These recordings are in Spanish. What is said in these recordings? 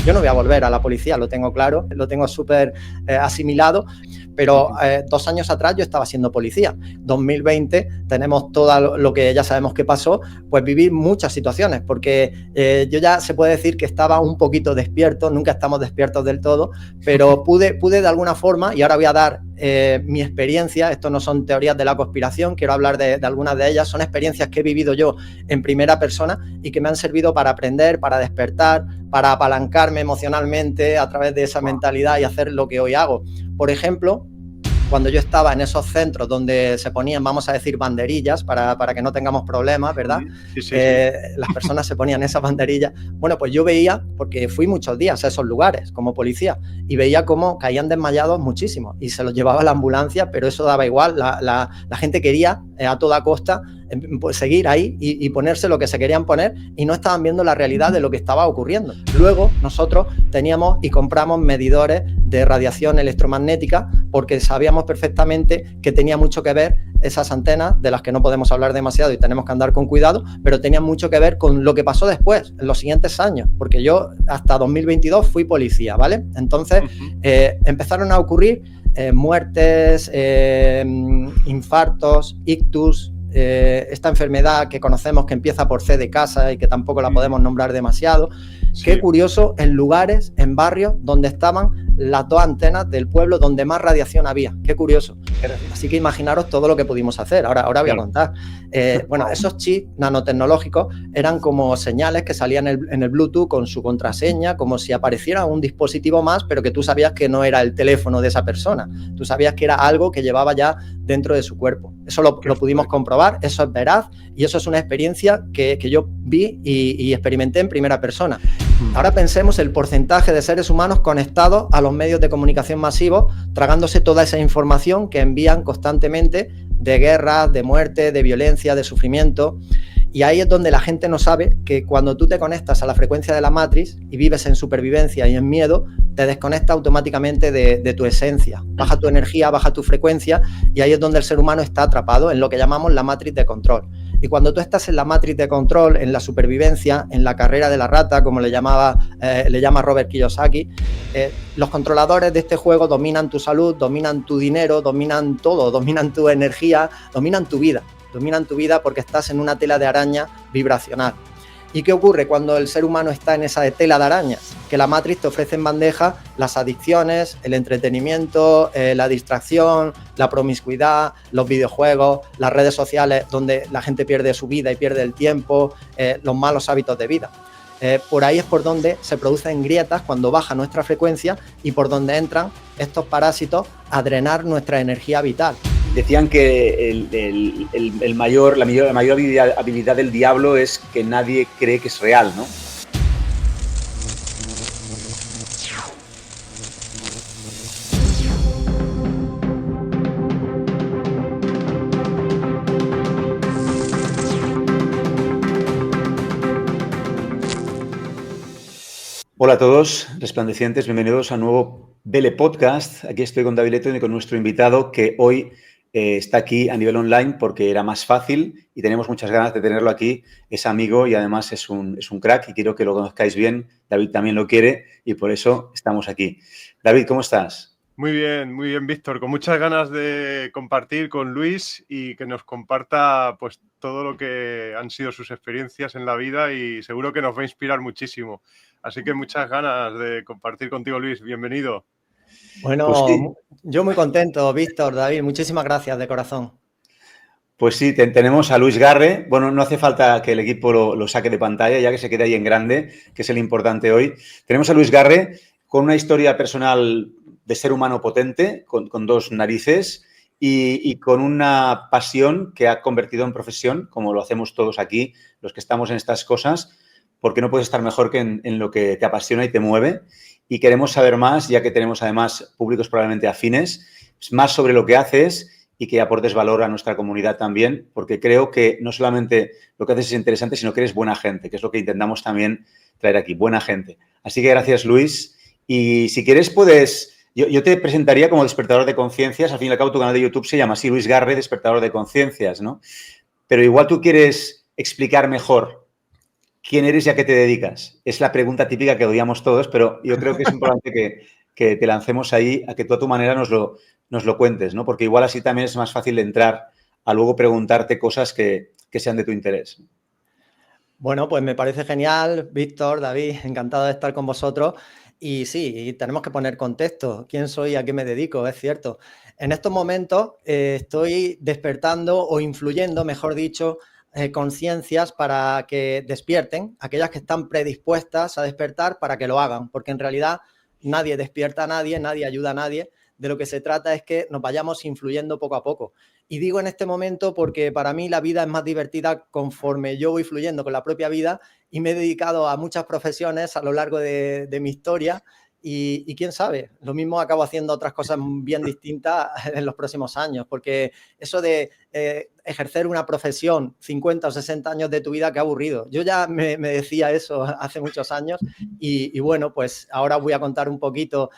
Yo no voy a volver a la policía, lo tengo claro, lo tengo súper asimilado, pero 2 años atrás yo estaba siendo policía. 2020 tenemos todo lo que ya sabemos que pasó, pues viví muchas situaciones, porque yo ya se puede decir que estaba un poquito despierto, nunca estamos despiertos del todo, pero pude de alguna forma, y ahora voy a dar mi experiencia, esto no son teorías de la conspiración, quiero hablar de algunas de ellas, son experiencias que he vivido yo en primera persona y que me han servido para aprender, para despertar, para apalancarme emocionalmente a través de esa mentalidad y hacer lo que hoy hago. Por ejemplo, cuando yo estaba en esos centros donde se ponían, vamos a decir, banderillas para que no tengamos problemas, ¿verdad? Sí. Las personas se ponían esas banderillas. Bueno, pues yo veía, porque fui muchos días a esos lugares como policía, y veía cómo caían desmayados muchísimos y se los llevaba la ambulancia, pero eso daba igual. La gente quería a toda costa pues seguir ahí y ponerse lo que se querían poner y no estaban viendo la realidad de lo que estaba ocurriendo. Luego nosotros teníamos y compramos medidores de radiación electromagnética porque sabíamos perfectamente que tenía mucho que ver esas antenas, de las que no podemos hablar demasiado y tenemos que andar con cuidado, pero tenían mucho que ver con lo que pasó después, en los siguientes años, porque yo hasta 2022 fui policía, ¿vale? Entonces empezaron a ocurrir muertes, infartos, ictus, esta enfermedad que conocemos que empieza por C de casa y que tampoco la podemos nombrar demasiado. Sí. Qué curioso, en lugares, en barrios donde estaban las 2 antenas del pueblo donde más radiación había. Qué curioso. Así que imaginaros todo lo que pudimos hacer. Ahora voy a contar. Bueno, esos chips nanotecnológicos eran como señales que salían en el Bluetooth con su contraseña, como si apareciera un dispositivo más, pero que tú sabías que no era el teléfono de esa persona. Tú sabías que era algo que llevaba ya dentro de su cuerpo. Eso lo pudimos comprobar, eso es veraz y eso es una experiencia que yo vi y experimenté en primera persona. Ahora pensemos el porcentaje de seres humanos conectados a los medios de comunicación masivos, tragándose toda esa información que envían constantemente de guerras, de muerte, de violencia, de sufrimiento. Y ahí es donde la gente no sabe que cuando tú te conectas a la frecuencia de la Matrix y vives en supervivencia y en miedo, te desconecta automáticamente de tu esencia. Baja tu energía, baja tu frecuencia y ahí es donde el ser humano está atrapado en lo que llamamos la Matrix de control. Y cuando tú estás en la Matrix de control, en la supervivencia, en la carrera de la rata, como le llama Robert Kiyosaki, los controladores de este juego dominan tu salud, dominan tu dinero, dominan todo, dominan tu energía, dominan tu vida porque estás en una tela de araña vibracional. ¿Y qué ocurre cuando el ser humano está en esa tela de araña? Que la Matrix te ofrece en bandeja las adicciones, el entretenimiento, la distracción, la promiscuidad, los videojuegos, las redes sociales donde la gente pierde su vida y pierde el tiempo, los malos hábitos de vida. Por ahí es por donde se producen grietas cuando baja nuestra frecuencia y por donde entran estos parásitos a drenar nuestra energía vital. Decían que la mayor habilidad del diablo es que nadie cree que es real, ¿no? Hola a todos, resplandecientes, bienvenidos a un nuevo Vele Podcast. Aquí estoy con David Leto y con nuestro invitado que hoy está aquí a nivel online porque era más fácil y tenemos muchas ganas de tenerlo aquí. Es amigo y además es un crack y quiero que lo conozcáis bien. David también lo quiere y por eso estamos aquí. David, ¿cómo estás? Muy bien, Víctor. Con muchas ganas de compartir con Luis y que nos comparta pues todo lo que han sido sus experiencias en la vida y seguro que nos va a inspirar muchísimo. Así que muchas ganas de compartir contigo, Luis. Bienvenido. Bueno, pues sí. Yo muy contento, Víctor, David. Muchísimas gracias de corazón. Pues sí, tenemos a Luis Garre. Bueno, no hace falta que el equipo lo saque de pantalla, ya que se quede ahí en grande, que es el importante hoy. Tenemos a Luis Garre con una historia personal de ser humano potente, con 2 narices y con una pasión que ha convertido en profesión, como lo hacemos todos aquí, los que estamos en estas cosas, porque no puedes estar mejor que en lo que te apasiona y te mueve. Y queremos saber más, ya que tenemos además públicos probablemente afines, más sobre lo que haces y que aportes valor a nuestra comunidad también, porque creo que no solamente lo que haces es interesante, sino que eres buena gente, que es lo que intentamos también traer aquí, buena gente. Así que gracias, Luis. Y si quieres, puedes... Yo te presentaría como despertador de conciencias. Al fin y al cabo, tu canal de YouTube se llama así, Luis Garre, despertador de conciencias, ¿no? Pero igual tú quieres explicar mejor ¿quién eres y a qué te dedicas? Es la pregunta típica que odiamos todos, pero yo creo que es importante que te lancemos ahí a que tú a tu manera nos lo cuentes, ¿no? Porque igual así también es más fácil de entrar a luego preguntarte cosas que sean de tu interés. Bueno, pues me parece genial, Víctor, David, encantado de estar con vosotros. Y sí, tenemos que poner contexto. ¿Quién soy y a qué me dedico? Es cierto. En estos momentos estoy despertando o influyendo, mejor dicho, conciencias para que despierten, aquellas que están predispuestas a despertar para que lo hagan, porque en realidad nadie despierta a nadie, nadie ayuda a nadie. De lo que se trata es que nos vayamos influyendo poco a poco. Y digo en este momento porque para mí la vida es más divertida conforme yo voy fluyendo con la propia vida y me he dedicado a muchas profesiones a lo largo de mi historia y quién sabe, lo mismo acabo haciendo otras cosas bien distintas en los próximos años, porque eso de ejercer una profesión 50 o 60 años de tu vida, qué aburrido. Yo ya me decía eso hace muchos años y bueno, pues ahora voy a contar un poquito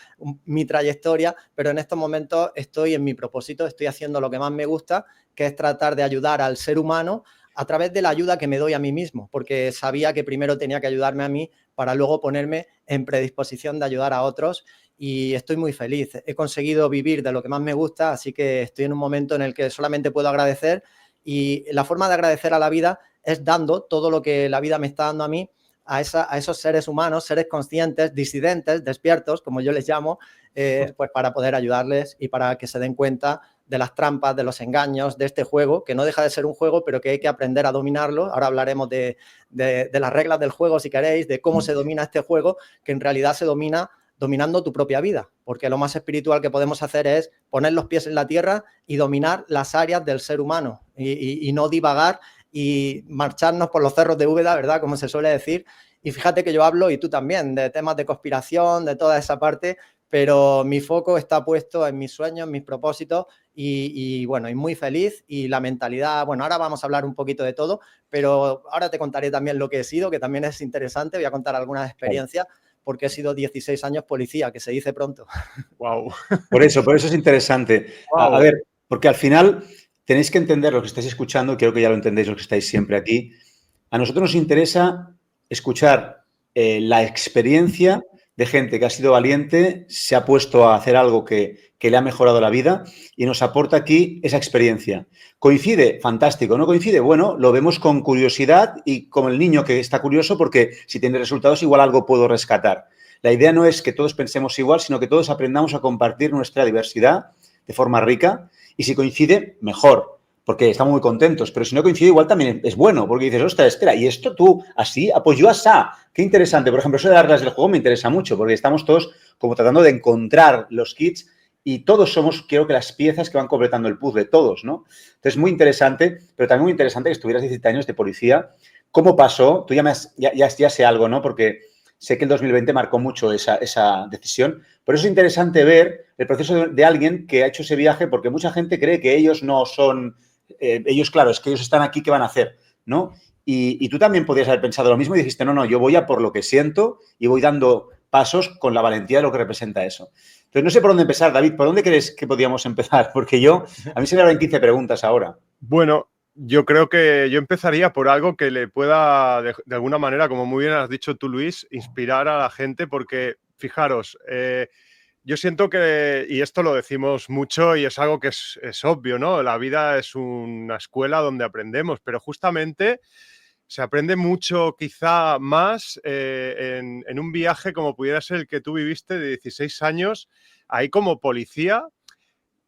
mi trayectoria, pero en estos momentos estoy en mi propósito, estoy haciendo lo que más me gusta, que es tratar de ayudar al ser humano a través de la ayuda que me doy a mí mismo, porque sabía que primero tenía que ayudarme a mí para luego ponerme en predisposición de ayudar a otros y estoy muy feliz. He conseguido vivir de lo que más me gusta, así que estoy en un momento en el que solamente puedo agradecer y la forma de agradecer a la vida es dando todo lo que la vida me está dando a mí a esos seres humanos, seres conscientes, disidentes, despiertos, como yo les llamo, pues para poder ayudarles y para que se den cuenta de las trampas, de los engaños, de este juego, que no deja de ser un juego, pero que hay que aprender a dominarlo. Ahora hablaremos de las reglas del juego, si queréis, de cómo se domina este juego, que en realidad se domina dominando tu propia vida, porque lo más espiritual que podemos hacer es poner los pies en la tierra y dominar las áreas del ser humano y no divagar y marcharnos por los cerros de Úbeda, ¿verdad? Como se suele decir. Y fíjate que yo hablo, y tú también, de temas de conspiración, de toda esa parte, pero mi foco está puesto en mis sueños, en mis propósitos y bueno, y muy feliz y la mentalidad, bueno, ahora vamos a hablar un poquito de todo, pero ahora te contaré también lo que he sido, que también es interesante, voy a contar algunas experiencias porque he sido 16 años policía, que se dice pronto. Wow. Por eso es interesante. Wow. A ver, porque al final tenéis que entender lo que estáis escuchando, creo que ya lo entendéis los que estáis siempre aquí. A nosotros nos interesa escuchar la experiencia de gente que ha sido valiente, se ha puesto a hacer algo que le ha mejorado la vida y nos aporta aquí esa experiencia. ¿Coincide? Fantástico. ¿No coincide? Bueno, lo vemos con curiosidad y como el niño que está curioso porque si tiene resultados igual algo puedo rescatar. La idea no es que todos pensemos igual, sino que todos aprendamos a compartir nuestra diversidad de forma rica y si coincide, mejor, porque estamos muy contentos, pero si no coincide igual también es bueno, porque dices, ostras, espera, ¿y esto tú así? Pues yo asá, qué interesante. Por ejemplo, eso de las reglas del juego me interesa mucho, porque estamos todos como tratando de encontrar los kits y todos somos, creo que las piezas que van completando el puzzle, todos, ¿no? Entonces, muy interesante, pero también muy interesante que estuvieras 17 años de policía. ¿Cómo pasó? Tú ya sé algo, ¿no? Porque sé que el 2020 marcó mucho esa decisión. Por eso es interesante ver el proceso de alguien que ha hecho ese viaje, porque mucha gente cree que ellos no son... ellos, claro, es que ellos están aquí, ¿qué van a hacer? ¿No? Y tú también podrías haber pensado lo mismo y dijiste, no, yo voy a por lo que siento y voy dando pasos con la valentía de lo que representa eso. Entonces, no sé por dónde empezar, David. ¿Por dónde crees que podríamos empezar? Porque a mí se me abren 15 preguntas ahora. Bueno, yo creo que yo empezaría por algo que le pueda, de alguna manera, como muy bien has dicho tú, Luis, inspirar a la gente, porque, fijaros, yo siento que, y esto lo decimos mucho y es algo que es obvio, ¿no? La vida es una escuela donde aprendemos, pero justamente se aprende mucho, quizá más, en un viaje como pudiera ser el que tú viviste de 16 años, ahí como policía,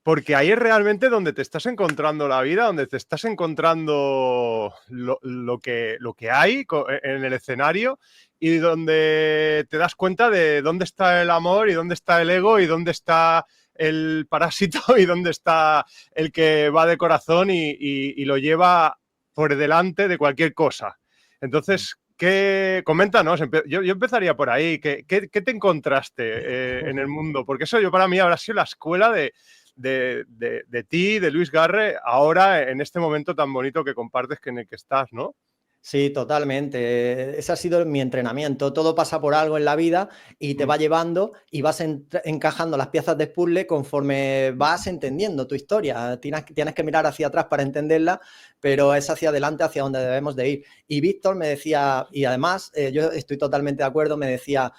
porque ahí es realmente donde te estás encontrando la vida, donde te estás encontrando lo que hay en el escenario y donde te das cuenta de dónde está el amor y dónde está el ego y dónde está el parásito y dónde está el que va de corazón y lo lleva por delante de cualquier cosa. Entonces, coméntanos, yo empezaría por ahí. ¿Qué te encontraste en el mundo? Porque eso para mí habrá sido la escuela de ti, de Luis Garre, ahora en este momento tan bonito que compartes en el que estás, ¿no? Sí, totalmente. Ese ha sido mi entrenamiento. Todo pasa por algo en la vida y te va llevando y vas encajando las piezas de puzzle conforme vas entendiendo tu historia. Tienes que mirar hacia atrás para entenderla, pero es hacia adelante, hacia donde debemos de ir. Y Víctor me decía, y además yo estoy totalmente de acuerdo, me decía,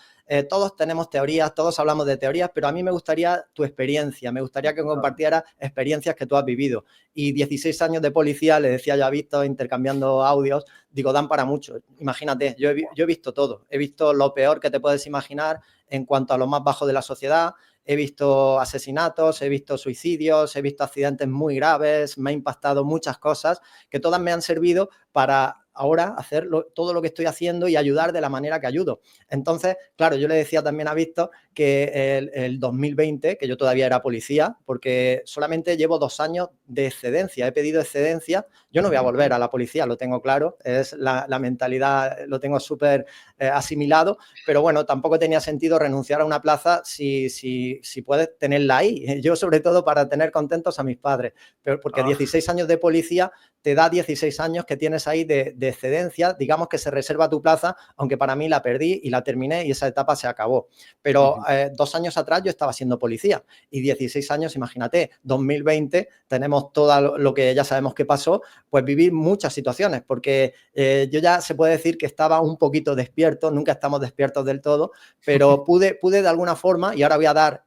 todos tenemos teorías, todos hablamos de teorías, pero a mí me gustaría tu experiencia, me gustaría que compartieras experiencias que tú has vivido. Y 16 años de policía, le decía yo a Víctor, intercambiando audios, digo, dan para mucho. Imagínate, yo he visto todo. He visto lo peor que te puedes imaginar en cuanto a lo más bajo de la sociedad. He visto asesinatos, he visto suicidios, he visto accidentes muy graves, me ha impactado muchas cosas que todas me han servido para ahora hacer todo lo que estoy haciendo y ayudar de la manera que ayudo. Entonces, claro, yo le decía también a Víctor que el 2020, que yo todavía era policía, porque solamente llevo 2 años de excedencia, he pedido excedencia, yo no voy a volver a la policía, lo tengo claro, es la mentalidad, lo tengo súper asimilado, pero bueno, tampoco tenía sentido renunciar a una plaza si puedes tenerla ahí. Yo sobre todo para tener contentos a mis padres, pero porque 16 años de policía te da 16 años que tienes ahí de excedencia, digamos que se reserva tu plaza, aunque para mí la perdí y la terminé y esa etapa se acabó. Pero 2 años atrás yo estaba siendo policía y 16 años, imagínate, 2020, tenemos todo lo que ya sabemos que pasó, pues viví muchas situaciones, porque yo ya se puede decir que estaba un poquito despierto, nunca estamos despiertos del todo, pero pude de alguna forma, y ahora voy a dar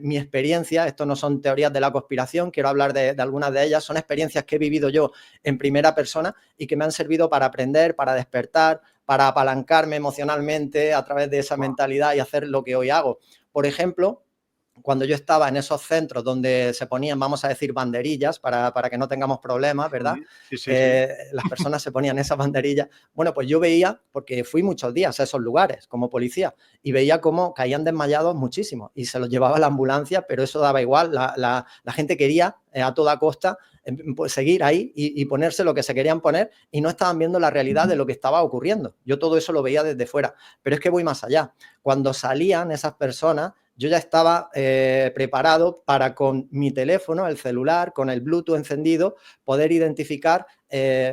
mi experiencia, esto no son teorías de la conspiración, quiero hablar de algunas de ellas, son experiencias que he vivido yo en primera persona y que me han servido para aprender, para despertar, para apalancarme emocionalmente a través de esa mentalidad y hacer lo que hoy hago. Por ejemplo, cuando yo estaba en esos centros donde se ponían, vamos a decir, banderillas para que no tengamos problemas, ¿verdad? Sí. Las personas se ponían esas banderillas. Bueno, pues yo veía, porque fui muchos días a esos lugares como policía, y veía cómo caían desmayados muchísimos y se los llevaba la ambulancia, pero eso daba igual. La gente quería a toda costa pues, seguir ahí y ponerse lo que se querían poner y no estaban viendo la realidad de lo que estaba ocurriendo. Yo todo eso lo veía desde fuera, pero es que voy más allá. Cuando salían esas personas, yo ya estaba preparado para con mi teléfono, el celular, con el Bluetooth encendido, poder identificar,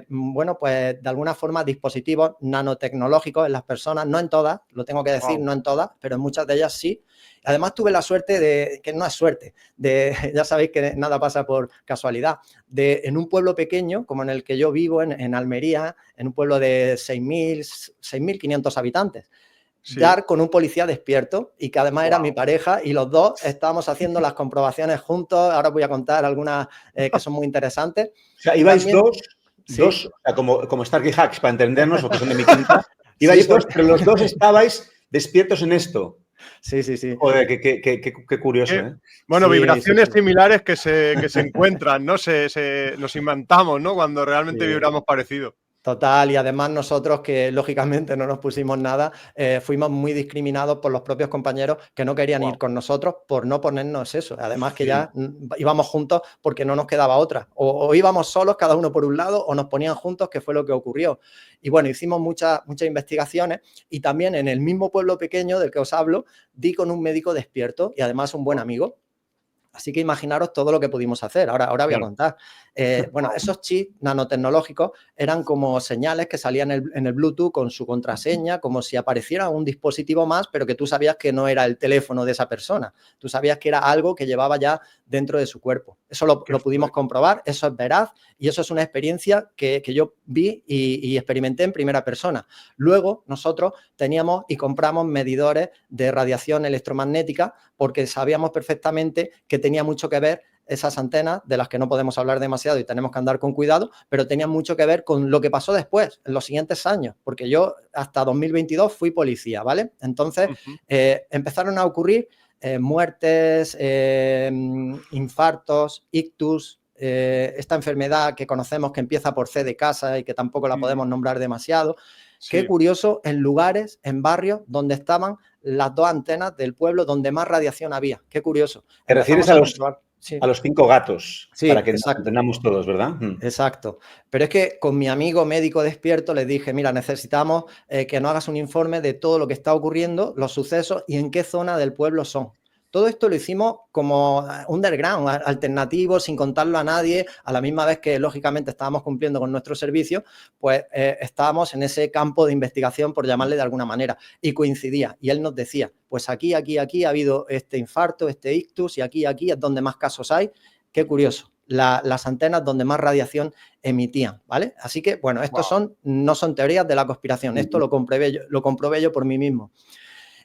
bueno, pues de alguna forma dispositivos nanotecnológicos en las personas, no en todas, lo tengo que decir, no en todas, pero en muchas de ellas sí. Además tuve la suerte de, que no es suerte, ya sabéis que nada pasa por casualidad, en un pueblo pequeño como en el que yo vivo, en Almería, en un pueblo de 6.500 habitantes, dar con un policía despierto y que además era mi pareja y los dos estábamos haciendo las comprobaciones juntos. Ahora os voy a contar algunas que son muy interesantes. O sea, ibais dos, o sea, como Starkey Hacks, para entendernos, o que son de mi quinta, ibais dos, pero los dos estabais despiertos en esto. Sí. Joder, qué curioso, ¿eh? Bueno, sí, vibraciones similares que se encuentran, ¿no? Nos inventamos, ¿no? Cuando realmente vibramos parecido. Total, y además nosotros que lógicamente no nos pusimos nada, fuimos muy discriminados por los propios compañeros que no querían ir con nosotros por no ponernos eso. Además que ya íbamos juntos porque no nos quedaba otra. O íbamos solos, cada uno por un lado, o nos ponían juntos, que fue lo que ocurrió. Y bueno, hicimos muchas investigaciones y también en el mismo pueblo pequeño del que os hablo, di con un médico despierto y además un buen amigo. Así que imaginaros todo lo que pudimos hacer. Ahora voy a contar. Bueno, esos chips nanotecnológicos eran como señales que salían en el Bluetooth con su contraseña, como si apareciera un dispositivo más, pero que tú sabías que no era el teléfono de esa persona. Tú sabías que era algo que llevaba ya dentro de su cuerpo. Eso lo pudimos comprobar, eso es veraz y eso es una experiencia que yo vi y experimenté en primera persona. Luego nosotros teníamos y compramos medidores de radiación electromagnética porque sabíamos perfectamente que tenía mucho que ver esas antenas, de las que no podemos hablar demasiado y tenemos que andar con cuidado, pero tenían mucho que ver con lo que pasó después, en los siguientes años, porque yo hasta 2022 fui policía, ¿vale? Entonces empezaron a ocurrir muertes, infartos, ictus, esta enfermedad que conocemos que empieza por C de casa y que tampoco la podemos nombrar demasiado. Sí. Qué curioso, en lugares, en barrios donde estaban las 2 antenas del pueblo donde más radiación había. Qué curioso. Te refieres a los 5 gatos, sí, para que nos entendamos todos, ¿verdad? Exacto. Pero es que con mi amigo médico despierto les dije, mira, necesitamos que nos hagas un informe de todo lo que está ocurriendo, los sucesos y en qué zona del pueblo son. Todo esto lo hicimos como underground, alternativo, sin contarlo a nadie, a la misma vez que, lógicamente, estábamos cumpliendo con nuestro servicio, pues estábamos en ese campo de investigación, por llamarle de alguna manera, y coincidía. Y él nos decía, pues aquí ha habido este infarto, este ictus, y aquí es donde más casos hay. Qué curioso. Las antenas donde más radiación emitían, ¿vale? Así que, bueno, estos no son teorías de la conspiración, esto lo comprobé yo por mí mismo.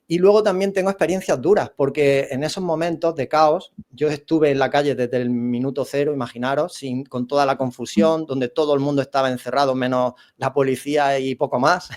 Y luego también tengo experiencias duras, porque en esos momentos de caos, yo estuve en la calle desde el minuto cero, imaginaros, con toda la confusión, donde todo el mundo estaba encerrado, menos la policía y poco más.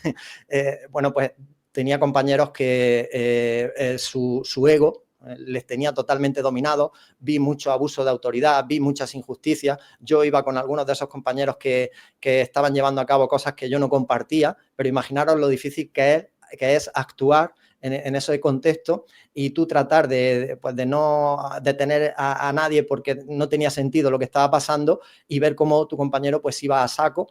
Bueno, pues tenía compañeros que su ego les tenía totalmente dominados, vi mucho abuso de autoridad, vi muchas injusticias. Yo iba con algunos de esos compañeros que estaban llevando a cabo cosas que yo no compartía, pero imaginaros lo difícil que es actuar en ese contexto y tú tratar de no detener a nadie porque no tenía sentido lo que estaba pasando y ver cómo tu compañero pues iba a saco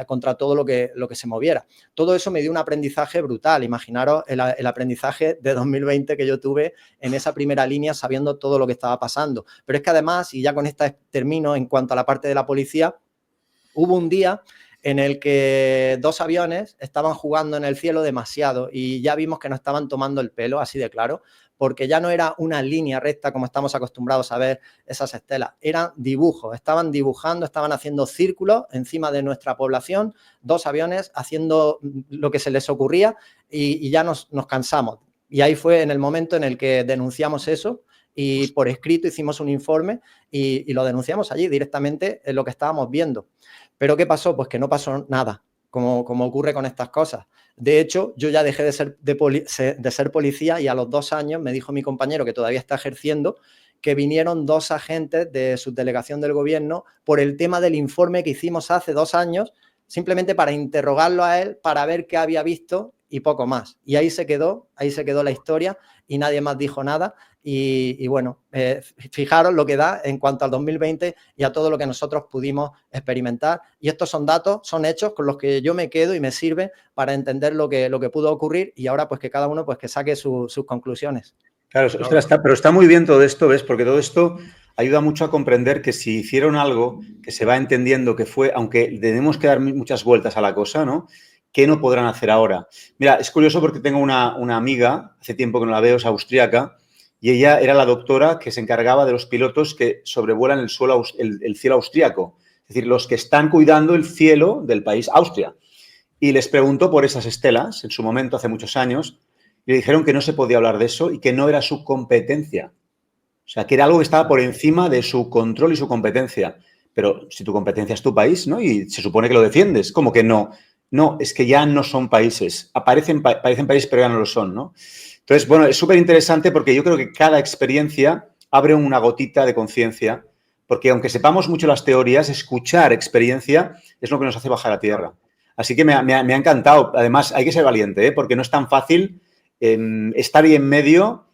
contra todo lo que se moviera. Todo eso me dio un aprendizaje brutal. Imaginaros el aprendizaje de 2020 que yo tuve en esa primera línea sabiendo todo lo que estaba pasando. Pero es que además, y ya con esta termino en cuanto a la parte de la policía, hubo un día en el que 2 aviones estaban jugando en el cielo demasiado y ya vimos que nos estaban tomando el pelo, así de claro, porque ya no era una línea recta como estamos acostumbrados a ver esas estelas, eran dibujos, estaban dibujando, estaban haciendo círculos encima de nuestra población, 2 aviones haciendo lo que se les ocurría y ya nos cansamos. Y ahí fue en el momento en el que denunciamos eso y por escrito hicimos un informe y lo denunciamos allí directamente en lo que estábamos viendo. ¿Pero qué pasó? Pues que no pasó nada, como ocurre con estas cosas. De hecho, yo ya dejé de ser policía y a los 2 años me dijo mi compañero, que todavía está ejerciendo, que vinieron 2 agentes de subdelegación del gobierno por el tema del informe que hicimos hace 2 años, simplemente para interrogarlo a él, para ver qué había visto y poco más. Y ahí se quedó la historia y nadie más dijo nada. Y bueno, fijaros lo que da en cuanto al 2020 y a todo lo que nosotros pudimos experimentar. Y estos son datos, son hechos con los que yo me quedo y me sirve para entender lo que pudo ocurrir y ahora pues que cada uno pues que saque sus conclusiones. Claro, ostras, pero está muy bien todo esto, ¿ves? Porque todo esto ayuda mucho a comprender que si hicieron algo que se va entendiendo que fue, aunque tenemos que dar muchas vueltas a la cosa, ¿no? ¿Qué no podrán hacer ahora? Mira, es curioso porque tengo una amiga, hace tiempo que no la veo, es austríaca, y ella era la doctora que se encargaba de los pilotos que sobrevuelan el cielo austríaco, es decir, los que están cuidando el cielo del país Austria. Y les preguntó por esas estelas, en su momento, hace muchos años, y le dijeron que no se podía hablar de eso y que no era su competencia. O sea, que era algo que estaba por encima de su control y su competencia. Pero si tu competencia es tu país, ¿no? Y se supone que lo defiendes, ¿cómo que no? No, es que ya no son países. Parecen países, pero ya no lo son, ¿no? Entonces, bueno, es súper interesante porque yo creo que cada experiencia abre una gotita de conciencia, porque aunque sepamos mucho las teorías, escuchar experiencia es lo que nos hace bajar a tierra. Así que me ha encantado. Además, hay que ser valiente, ¿eh? Porque no es tan fácil estar ahí en medio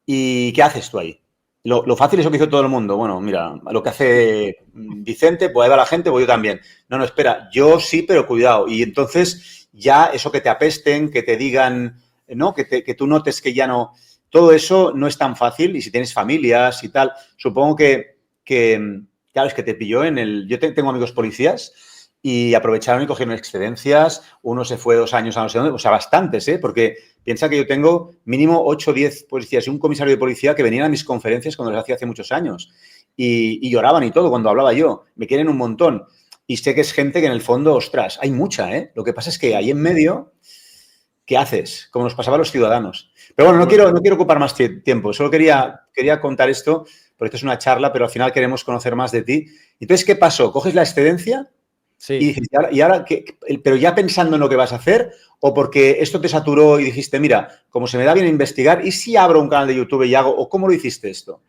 y ¿qué haces tú ahí? Lo fácil es lo que hizo todo el mundo. Bueno, mira, lo que hace Vicente, pues ahí va la gente, pues yo también. No, espera, yo sí, pero cuidado. Y entonces ya eso que te apesten, que te digan, ¿no? Que tú notes que ya no... Todo eso no es tan fácil y si tienes familias y tal, supongo que claro, es que te pilló en el... Yo tengo amigos policías y aprovecharon y cogieron excedencias. Uno se fue 2 años a no sé dónde, o sea, bastantes, ¿eh? Porque piensa que yo tengo mínimo 8 o 10 policías y un comisario de policía que venían a mis conferencias cuando las hacía hace muchos años y lloraban y todo cuando hablaba yo. Me quieren un montón. Y sé que es gente que en el fondo, ostras, hay mucha, ¿eh? Lo que pasa es que ahí en medio, ¿qué haces? Como nos pasaba a los ciudadanos. Pero bueno, no quiero ocupar más tiempo. Solo quería contar esto, porque esto es una charla, pero al final queremos conocer más de ti. Entonces, ¿qué pasó? ¿Coges la excedencia? Sí. Y dices, ¿y ahora qué? ¿Pero ya pensando en lo que vas a hacer? ¿O porque esto te saturó y dijiste, mira, como se me da bien investigar, ¿y si abro un canal de YouTube y hago? ¿O cómo lo hiciste esto?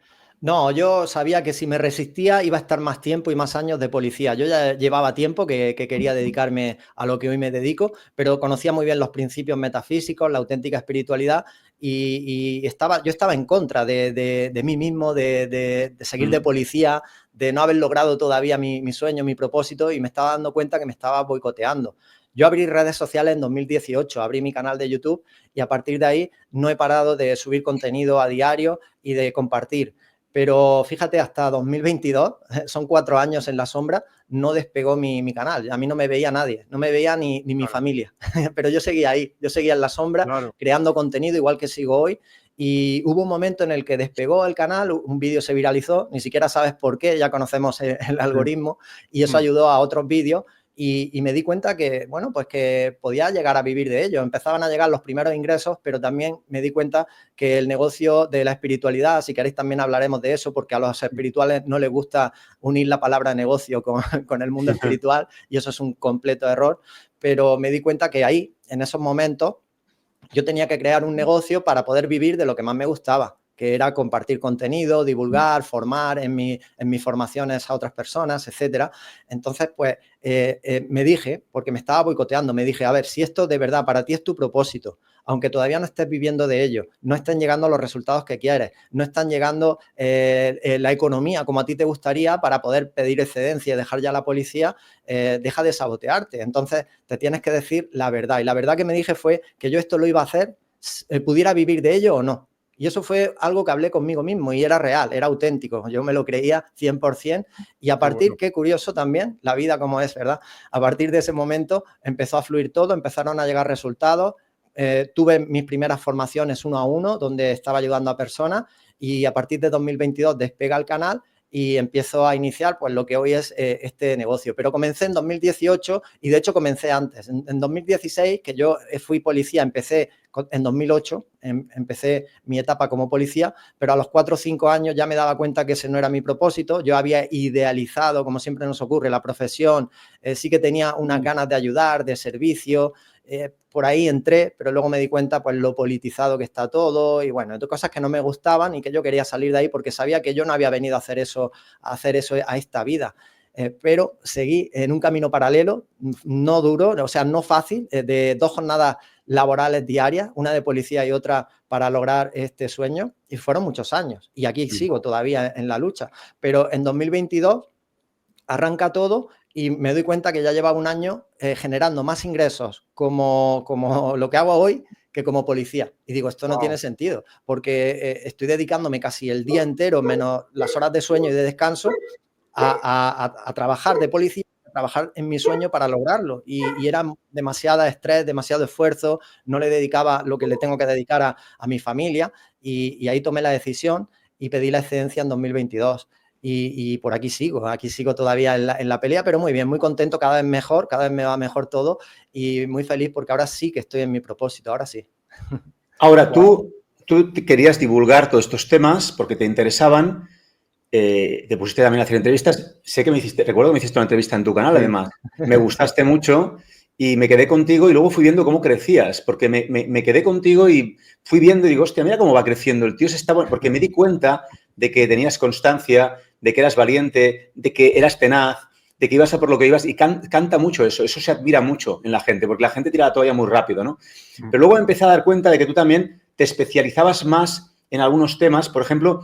No, yo sabía que si me resistía iba a estar más tiempo y más años de policía. Yo ya llevaba tiempo que quería dedicarme a lo que hoy me dedico, pero conocía muy bien los principios metafísicos, la auténtica espiritualidad y yo estaba en contra de mí mismo, de seguir de policía, de no haber logrado todavía mi sueño, mi propósito y me estaba dando cuenta que me estaba boicoteando. Yo abrí redes sociales en 2018, abrí mi canal de YouTube y a partir de ahí no he parado de subir contenido a diario y de compartir. Pero fíjate, hasta 2022, son 4 años en la sombra, no despegó mi canal. A mí no me veía nadie, no me veía ni mi familia. Pero yo seguía ahí, yo seguía en la sombra, creando contenido igual que sigo hoy. Y hubo un momento en el que despegó el canal, un vídeo se viralizó, ni siquiera sabes por qué, ya conocemos el algoritmo, y eso ayudó a otros vídeos. Y me di cuenta que, bueno, pues que podía llegar a vivir de ello. Empezaban a llegar los primeros ingresos, pero también me di cuenta que el negocio de la espiritualidad, si queréis también hablaremos de eso, porque a los espirituales no les gusta unir la palabra negocio con el mundo espiritual y eso es un completo error, pero me di cuenta que ahí, en esos momentos, yo tenía que crear un negocio para poder vivir de lo que más me gustaba, que era compartir contenido, divulgar, formar en mis formaciones a otras personas, etcétera. Entonces, pues, me dije, porque me estaba boicoteando, me dije, a ver, si esto de verdad para ti es tu propósito, aunque todavía no estés viviendo de ello, no estén llegando los resultados que quieres, no están llegando la economía como a ti te gustaría para poder pedir excedencia y dejar ya la policía, deja de sabotearte. Entonces, te tienes que decir la verdad. Y la verdad que me dije fue que yo esto lo iba a hacer, pudiera vivir de ello o no. Y eso fue algo que hablé conmigo mismo y era real, era auténtico. Yo me lo creía 100% y a partir, qué curioso también, la vida como es, ¿verdad? A partir de ese momento empezó a fluir todo, empezaron a llegar resultados. Tuve mis primeras formaciones 1 a 1, donde estaba ayudando a personas y a partir de 2022 despega el canal y empiezo a iniciar pues lo que hoy es este negocio. Pero comencé en 2018 y de hecho comencé antes. En 2016, que yo fui policía, empecé en 2008, empecé mi etapa como policía, pero a los 4 o 5 años ya me daba cuenta que ese no era mi propósito. Yo había idealizado, como siempre nos ocurre, la profesión, sí que tenía unas ganas de ayudar, de servicio. Por ahí entré, pero luego me di cuenta pues lo politizado que está todo y bueno, cosas que no me gustaban y que yo quería salir de ahí porque sabía que yo no había venido a hacer eso a esta vida. Pero seguí en un camino paralelo, no duro, o sea, no fácil, de 2 jornadas laborales diarias, una de policía y otra para lograr este sueño y fueron muchos años y aquí sigo todavía en la lucha, pero en 2022 arranca todo y me doy cuenta que ya llevaba un año generando más ingresos como lo que hago hoy que como policía. Y digo, esto no tiene sentido, porque estoy dedicándome casi el día entero, menos las horas de sueño y de descanso, a trabajar de policía, a trabajar en mi sueño para lograrlo. Y era demasiado estrés, demasiado esfuerzo, no le dedicaba lo que le tengo que dedicar a mi familia y ahí tomé la decisión y pedí la excedencia en 2022. Y por aquí sigo todavía en la pelea, pero muy bien, muy contento, cada vez mejor, cada vez me va mejor todo y muy feliz porque ahora sí que estoy en mi propósito, ahora sí. Ahora, tú querías divulgar todos estos temas porque te interesaban, te pusiste también a hacer entrevistas. Sé que recuerdo que me hiciste una entrevista en tu canal, además. Me gustaste mucho y me quedé contigo y luego fui viendo cómo crecías, porque me quedé contigo y fui viendo y digo, hostia, mira cómo va creciendo. El tío se está... Porque me di cuenta de que tenías constancia, de que eras valiente, de que eras tenaz, de que ibas a por lo que ibas y canta mucho eso se admira mucho en la gente, porque la gente tira la toalla muy rápido, ¿no? Pero luego empecé a dar cuenta de que tú también te especializabas más en algunos temas, por ejemplo,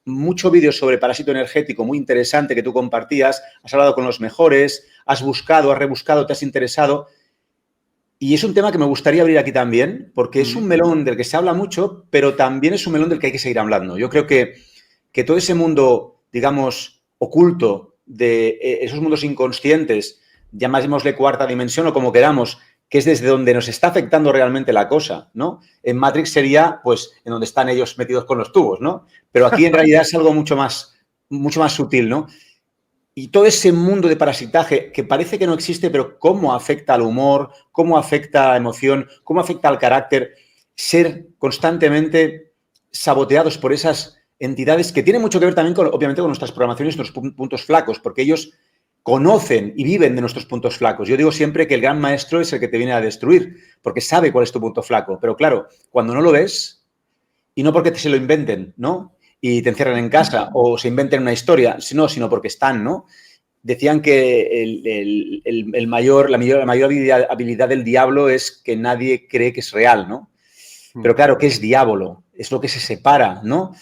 mucho vídeo sobre parásito energético, muy interesante que tú compartías, has hablado con los mejores, has buscado, has rebuscado, te has interesado y es un tema que me gustaría abrir aquí también, porque es un melón del que se habla mucho, pero también es un melón del que hay que seguir hablando. Yo creo que todo ese mundo, digamos, oculto, de esos mundos inconscientes, llamémosle cuarta dimensión o como queramos, que es desde donde nos está afectando realmente la cosa, ¿no? En Matrix sería, pues, en donde están ellos metidos con los tubos, ¿no? Pero aquí en realidad es algo mucho más sutil, ¿no? Y todo ese mundo de parasitaje que parece que no existe, pero cómo afecta al humor, cómo afecta a la emoción, cómo afecta al carácter, ser constantemente saboteados por esas entidades que tienen mucho que ver también, obviamente, con nuestras programaciones y nuestros puntos flacos, porque ellos conocen y viven de nuestros puntos flacos. Yo digo siempre que el gran maestro es el que te viene a destruir, porque sabe cuál es tu punto flaco. Pero claro, cuando no lo ves, y no porque se lo inventen, ¿no? Y te encierran en casa o se inventen una historia, sino porque están, ¿no? Decían que la mayor habilidad del diablo es que nadie cree que es real, ¿no? Pero claro, ¿qué es diablo? Es lo que se separa, ¿no?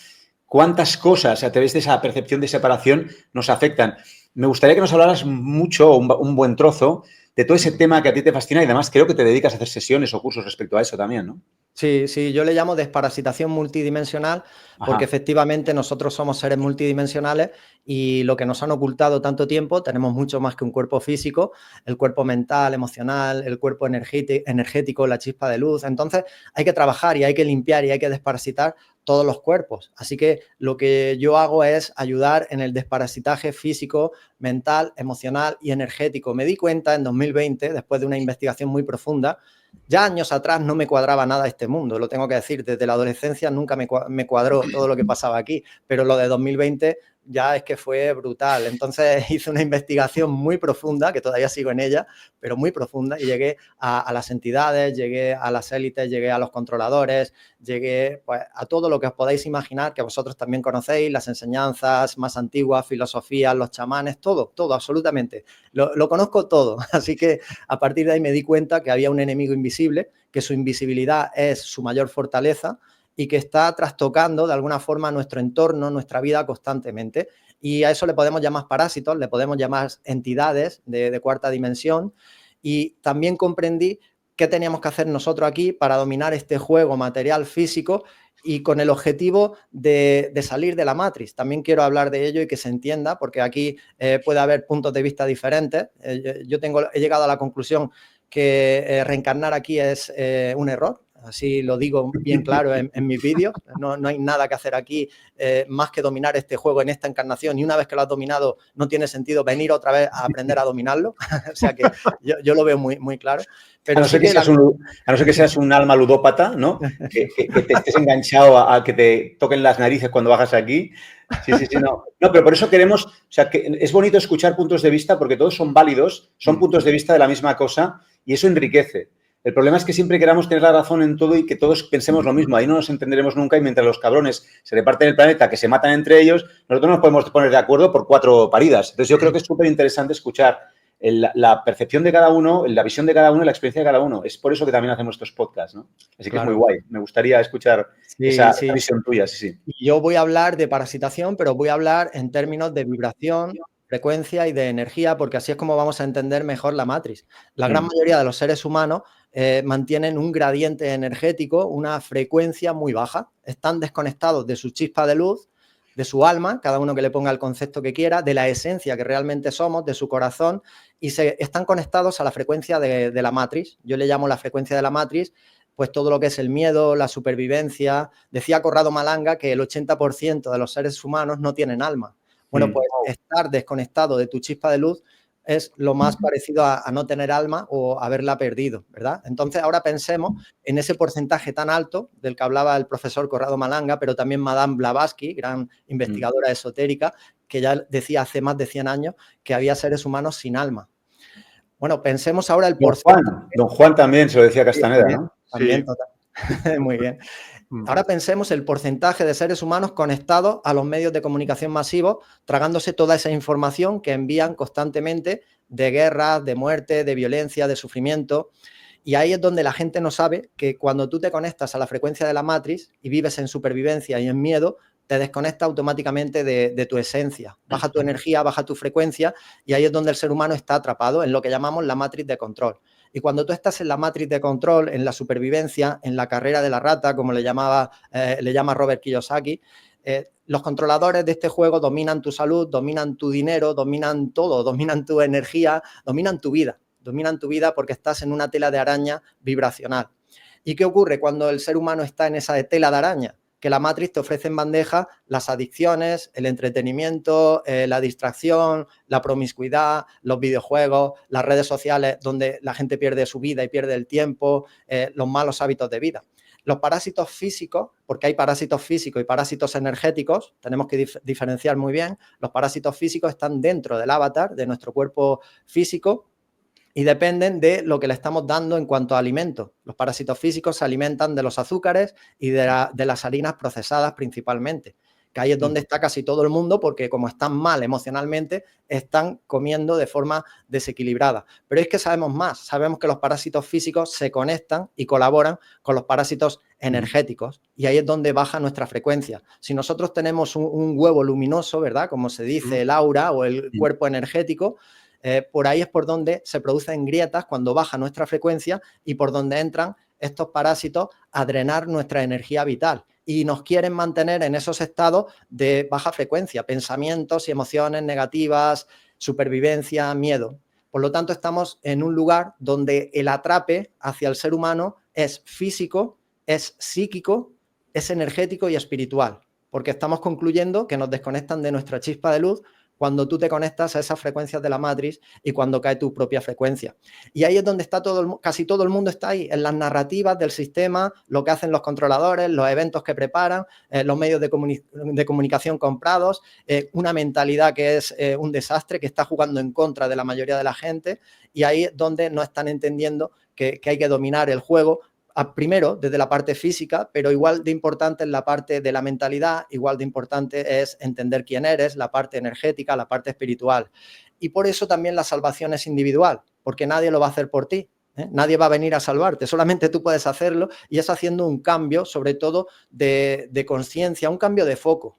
¿Cuántas cosas a través de esa percepción de separación nos afectan? Me gustaría que nos hablaras mucho, un buen trozo, de todo ese tema que a ti te fascina y además creo que te dedicas a hacer sesiones o cursos respecto a eso también, ¿no? Sí, sí, yo le llamo desparasitación multidimensional porque Ajá. efectivamente nosotros somos seres multidimensionales y lo que nos han ocultado tanto tiempo, tenemos mucho más que un cuerpo físico, el cuerpo mental, emocional, el cuerpo energético, la chispa de luz. Entonces hay que trabajar y hay que limpiar y hay que desparasitar todos los cuerpos. Así que lo que yo hago es ayudar en el desparasitaje físico, mental, emocional y energético. Me di cuenta en 2020, después de una investigación muy profunda, ya años atrás no me cuadraba nada este mundo, lo tengo que decir, desde la adolescencia nunca me cuadró todo lo que pasaba aquí, pero lo de 2020 ya es que fue brutal. Entonces hice una investigación muy profunda, que todavía sigo en ella, pero muy profunda, y llegué a las entidades, llegué a las élites, llegué a los controladores, llegué pues, a todo lo que os podáis imaginar, que vosotros también conocéis, las enseñanzas más antiguas, filosofías, los chamanes, todo, absolutamente. Lo conozco todo, así que a partir de ahí me di cuenta que había un enemigo invisible, que su invisibilidad es su mayor fortaleza y que está trastocando de alguna forma nuestro entorno, nuestra vida constantemente. Y a eso le podemos llamar parásitos, le podemos llamar entidades de cuarta dimensión. Y también comprendí qué teníamos que hacer nosotros aquí para dominar este juego material físico y con el objetivo de salir de la matriz. También quiero hablar de ello y que se entienda, porque aquí puede haber puntos de vista diferentes. He llegado a la conclusión que reencarnar aquí es un error. Así lo digo bien claro en mis vídeos. No hay nada que hacer aquí más que dominar este juego en esta encarnación. Y una vez que lo has dominado, no tiene sentido venir otra vez a aprender a dominarlo. O sea que yo lo veo muy, muy claro. Pero a no ser que seas un alma ludópata, ¿no? Que te estés enganchado a que te toquen las narices cuando bajas aquí. Sí, no. No, pero por eso queremos, o sea, que es bonito escuchar puntos de vista porque todos son válidos, son puntos de vista de la misma cosa y eso enriquece. El problema es que siempre queramos tener la razón en todo y que todos pensemos lo mismo. Ahí no nos entenderemos nunca y mientras los cabrones se reparten el planeta, que se matan entre ellos, nosotros no nos podemos poner de acuerdo por 4 paridas. Entonces yo creo que es súper interesante escuchar la percepción de cada uno, la visión de cada uno y la experiencia de cada uno. Es por eso que también hacemos estos podcasts, ¿no? Así que claro. Es muy guay. Me gustaría escuchar esa visión tuya, sí. Yo voy a hablar de parasitación, pero voy a hablar en términos de vibración, frecuencia y de energía, porque así es como vamos a entender mejor la matriz. La gran mayoría de los seres humanos mantienen un gradiente energético, una frecuencia muy baja. Están desconectados de su chispa de luz, de su alma, cada uno que le ponga el concepto que quiera, de la esencia que realmente somos, de su corazón, y están conectados a la frecuencia de la matriz. Yo le llamo la frecuencia de la matriz, pues todo lo que es el miedo, la supervivencia. Decía Corrado Malanga que el 80% de los seres humanos no tienen alma. Bueno, pues estar desconectado de tu chispa de luz es lo más parecido a no tener alma o haberla perdido, ¿verdad? Entonces, ahora pensemos en ese porcentaje tan alto del que hablaba el profesor Corrado Malanga, pero también Madame Blavatsky, gran investigadora esotérica, que ya decía hace más de 100 años que había seres humanos sin alma. Bueno, pensemos ahora el porcentaje. Don Juan también se lo decía Castaneda, ¿no? También, total. Muy bien. Ahora pensemos el porcentaje de seres humanos conectados a los medios de comunicación masivos, tragándose toda esa información que envían constantemente de guerras, de muerte, de violencia, de sufrimiento. Y ahí es donde la gente no sabe que cuando tú te conectas a la frecuencia de la matriz y vives en supervivencia y en miedo, te desconecta automáticamente de tu esencia. Baja tu energía, baja tu frecuencia y ahí es donde el ser humano está atrapado en lo que llamamos la matriz de control. Y cuando tú estás en la matriz de control, en la supervivencia, en la carrera de la rata, como le llama Robert Kiyosaki, los controladores de este juego dominan tu salud, dominan tu dinero, dominan todo, dominan tu energía, dominan tu vida porque estás en una tela de araña vibracional. ¿Y qué ocurre cuando el ser humano está en esa tela de araña? Que la matriz te ofrece en bandeja las adicciones, el entretenimiento, la distracción, la promiscuidad, los videojuegos, las redes sociales, donde la gente pierde su vida y pierde el tiempo, los malos hábitos de vida. Los parásitos físicos, porque hay parásitos físicos y parásitos energéticos, tenemos que diferenciar muy bien. Los parásitos físicos están dentro del avatar, de nuestro cuerpo físico, y dependen de lo que le estamos dando en cuanto a alimentos. Los parásitos físicos se alimentan de los azúcares y de las harinas procesadas principalmente, que ahí es donde está casi todo el mundo porque como están mal emocionalmente, están comiendo de forma desequilibrada. Pero es que sabemos más, sabemos que los parásitos físicos se conectan y colaboran con los parásitos energéticos y ahí es donde baja nuestra frecuencia. Si nosotros tenemos un huevo luminoso, ¿verdad? Como se dice, el aura o el cuerpo energético, Por ahí es por donde se producen grietas cuando baja nuestra frecuencia y por donde entran estos parásitos a drenar nuestra energía vital y nos quieren mantener en esos estados de baja frecuencia, pensamientos y emociones negativas, supervivencia, miedo. Por lo tanto, estamos en un lugar donde el atrape hacia el ser humano es físico, es psíquico, es energético y espiritual, porque estamos concluyendo que nos desconectan de nuestra chispa de luz cuando tú te conectas a esas frecuencias de la matriz y cuando cae tu propia frecuencia. Y ahí es donde está casi todo el mundo está ahí, en las narrativas del sistema, lo que hacen los controladores, los eventos que preparan, los medios de comunicación comprados, una mentalidad que es un desastre, que está jugando en contra de la mayoría de la gente, y ahí es donde no están entendiendo que hay que dominar el juego, primero desde la parte física, pero igual de importante es la parte de la mentalidad, igual de importante es entender quién eres, la parte energética, la parte espiritual. Y por eso también la salvación es individual, porque nadie lo va a hacer por ti. Nadie va a venir a salvarte, solamente tú puedes hacerlo, y es haciendo un cambio, sobre todo de conciencia, un cambio de foco,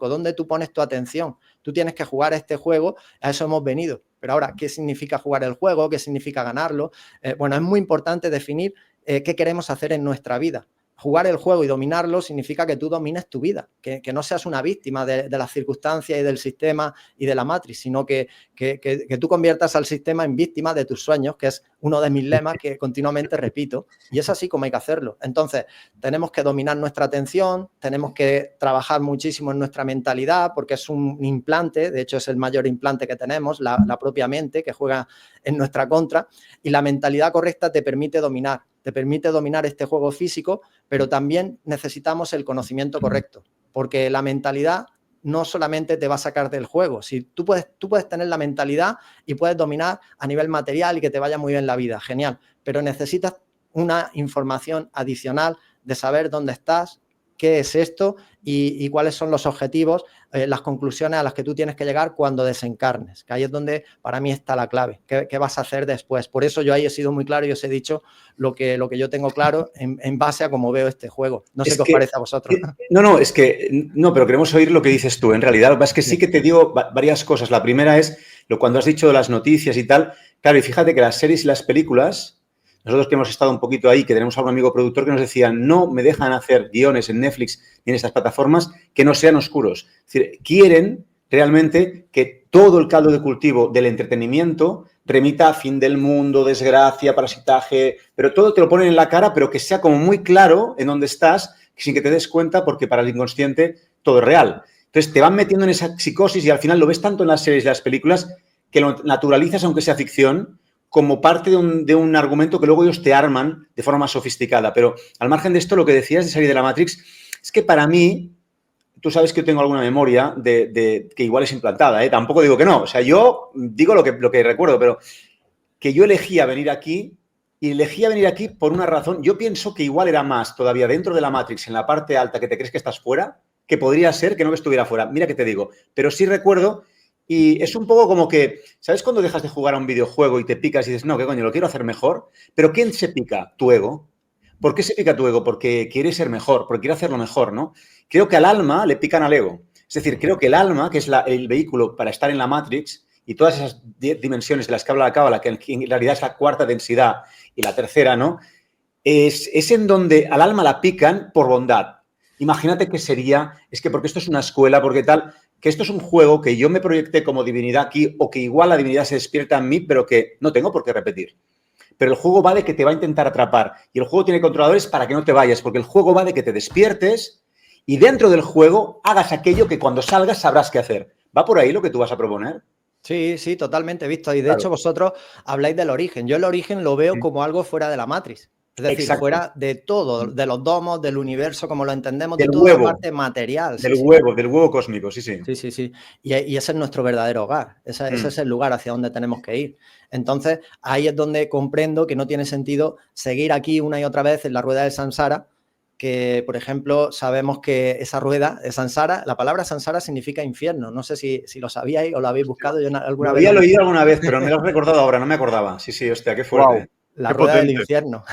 donde tú pones tu atención. Tú tienes que jugar este juego, a eso hemos venido. Pero ahora, ¿qué significa jugar el juego? ¿Qué significa ganarlo? Bueno, es muy importante definir qué queremos hacer en nuestra vida. Jugar el juego y dominarlo significa que tú domines tu vida, que no seas una víctima de las circunstancias y del sistema y de la matriz, sino que tú conviertas al sistema en víctima de tus sueños, que es uno de mis lemas que continuamente repito, y es así como hay que hacerlo. Entonces, tenemos que dominar nuestra atención, tenemos que trabajar muchísimo en nuestra mentalidad, porque es un implante, de hecho es el mayor implante que tenemos, la propia mente, que juega en nuestra contra, y la mentalidad correcta te permite dominar este juego físico, pero también necesitamos el conocimiento correcto, porque la mentalidad no solamente te va a sacar del juego. Si tú puedes tener la mentalidad y puedes dominar a nivel material y que te vaya muy bien la vida, genial, pero necesitas una información adicional de saber dónde estás, qué es esto y cuáles son los objetivos, las conclusiones a las que tú tienes que llegar cuando desencarnes, que ahí es donde para mí está la clave. ¿Qué vas a hacer después? Por eso yo ahí he sido muy claro y os he dicho lo que yo tengo claro en base a cómo veo este juego. No sé qué os parece a vosotros. No, pero queremos oír lo que dices tú. En realidad, lo que pasa es que sí que te digo varias cosas. La primera es cuando has dicho de las noticias y tal. Claro, y fíjate que las series y las películas, nosotros que hemos estado un poquito ahí, que tenemos algún amigo productor que nos decía, no me dejan hacer guiones en Netflix ni en estas plataformas que no sean oscuros. Es decir, quieren realmente que todo el caldo de cultivo del entretenimiento remita a fin del mundo, desgracia, parasitaje, pero todo te lo ponen en la cara, pero que sea como muy claro en dónde estás, sin que te des cuenta, porque para el inconsciente todo es real. Entonces te van metiendo en esa psicosis y al final lo ves tanto en las series y las películas que lo naturalizas, aunque sea ficción, como parte de un argumento que luego ellos te arman de forma más sofisticada. Pero al margen de esto, lo que decías de salir de la Matrix, es que para mí, tú sabes que yo tengo alguna memoria de que igual es implantada, ¿eh? Tampoco digo que no. O sea, yo digo lo que recuerdo, pero que yo elegía venir aquí y elegía venir aquí por una razón. Yo pienso que igual era más todavía dentro de la Matrix, en la parte alta, que te crees que estás fuera, que podría ser que no estuviera fuera. Mira que te digo. Pero sí recuerdo. Y es un poco como que, ¿sabes cuando dejas de jugar a un videojuego y te picas y dices, no, qué coño, lo quiero hacer mejor? Pero ¿quién se pica? Tu ego. ¿Por qué se pica tu ego? Porque quiere ser mejor, porque quiere hacerlo mejor, ¿no? Creo que al alma le pican al ego. Es decir, creo que el alma, que es el vehículo para estar en la Matrix, y todas esas 10 dimensiones de las que habla la Cábala, que en realidad es la cuarta densidad y la tercera, ¿no? Es en donde al alma la pican por bondad. Imagínate qué sería, es que porque esto es una escuela, porque tal, que esto es un juego que yo me proyecté como divinidad aquí o que igual la divinidad se despierta en mí, pero que no tengo por qué repetir. Pero el juego va de que te va a intentar atrapar y el juego tiene controladores para que no te vayas, porque el juego va de que te despiertes y dentro del juego hagas aquello que cuando salgas sabrás qué hacer. ¿Va por ahí lo que tú vas a proponer? Sí, sí, totalmente visto. Y de hecho vosotros habláis del origen. Yo el origen lo veo como algo fuera de la matriz. Es decir, fuera de todo, de los domos, del universo, como lo entendemos, de toda la parte material. Del huevo cósmico, sí, sí. Sí, sí, sí. Y ese es nuestro verdadero hogar. Ese es el lugar hacia donde tenemos que ir. Entonces, ahí es donde comprendo que no tiene sentido seguir aquí una y otra vez en la rueda del samsara, que, por ejemplo, sabemos que esa rueda de samsara, la palabra samsara significa infierno. No sé si lo sabíais o lo habéis buscado. Yo alguna vez lo había oído alguna vez, pero me lo he recordado ahora, no me acordaba. Sí, sí, hostia, qué fuerte. Wow. La rueda del infierno.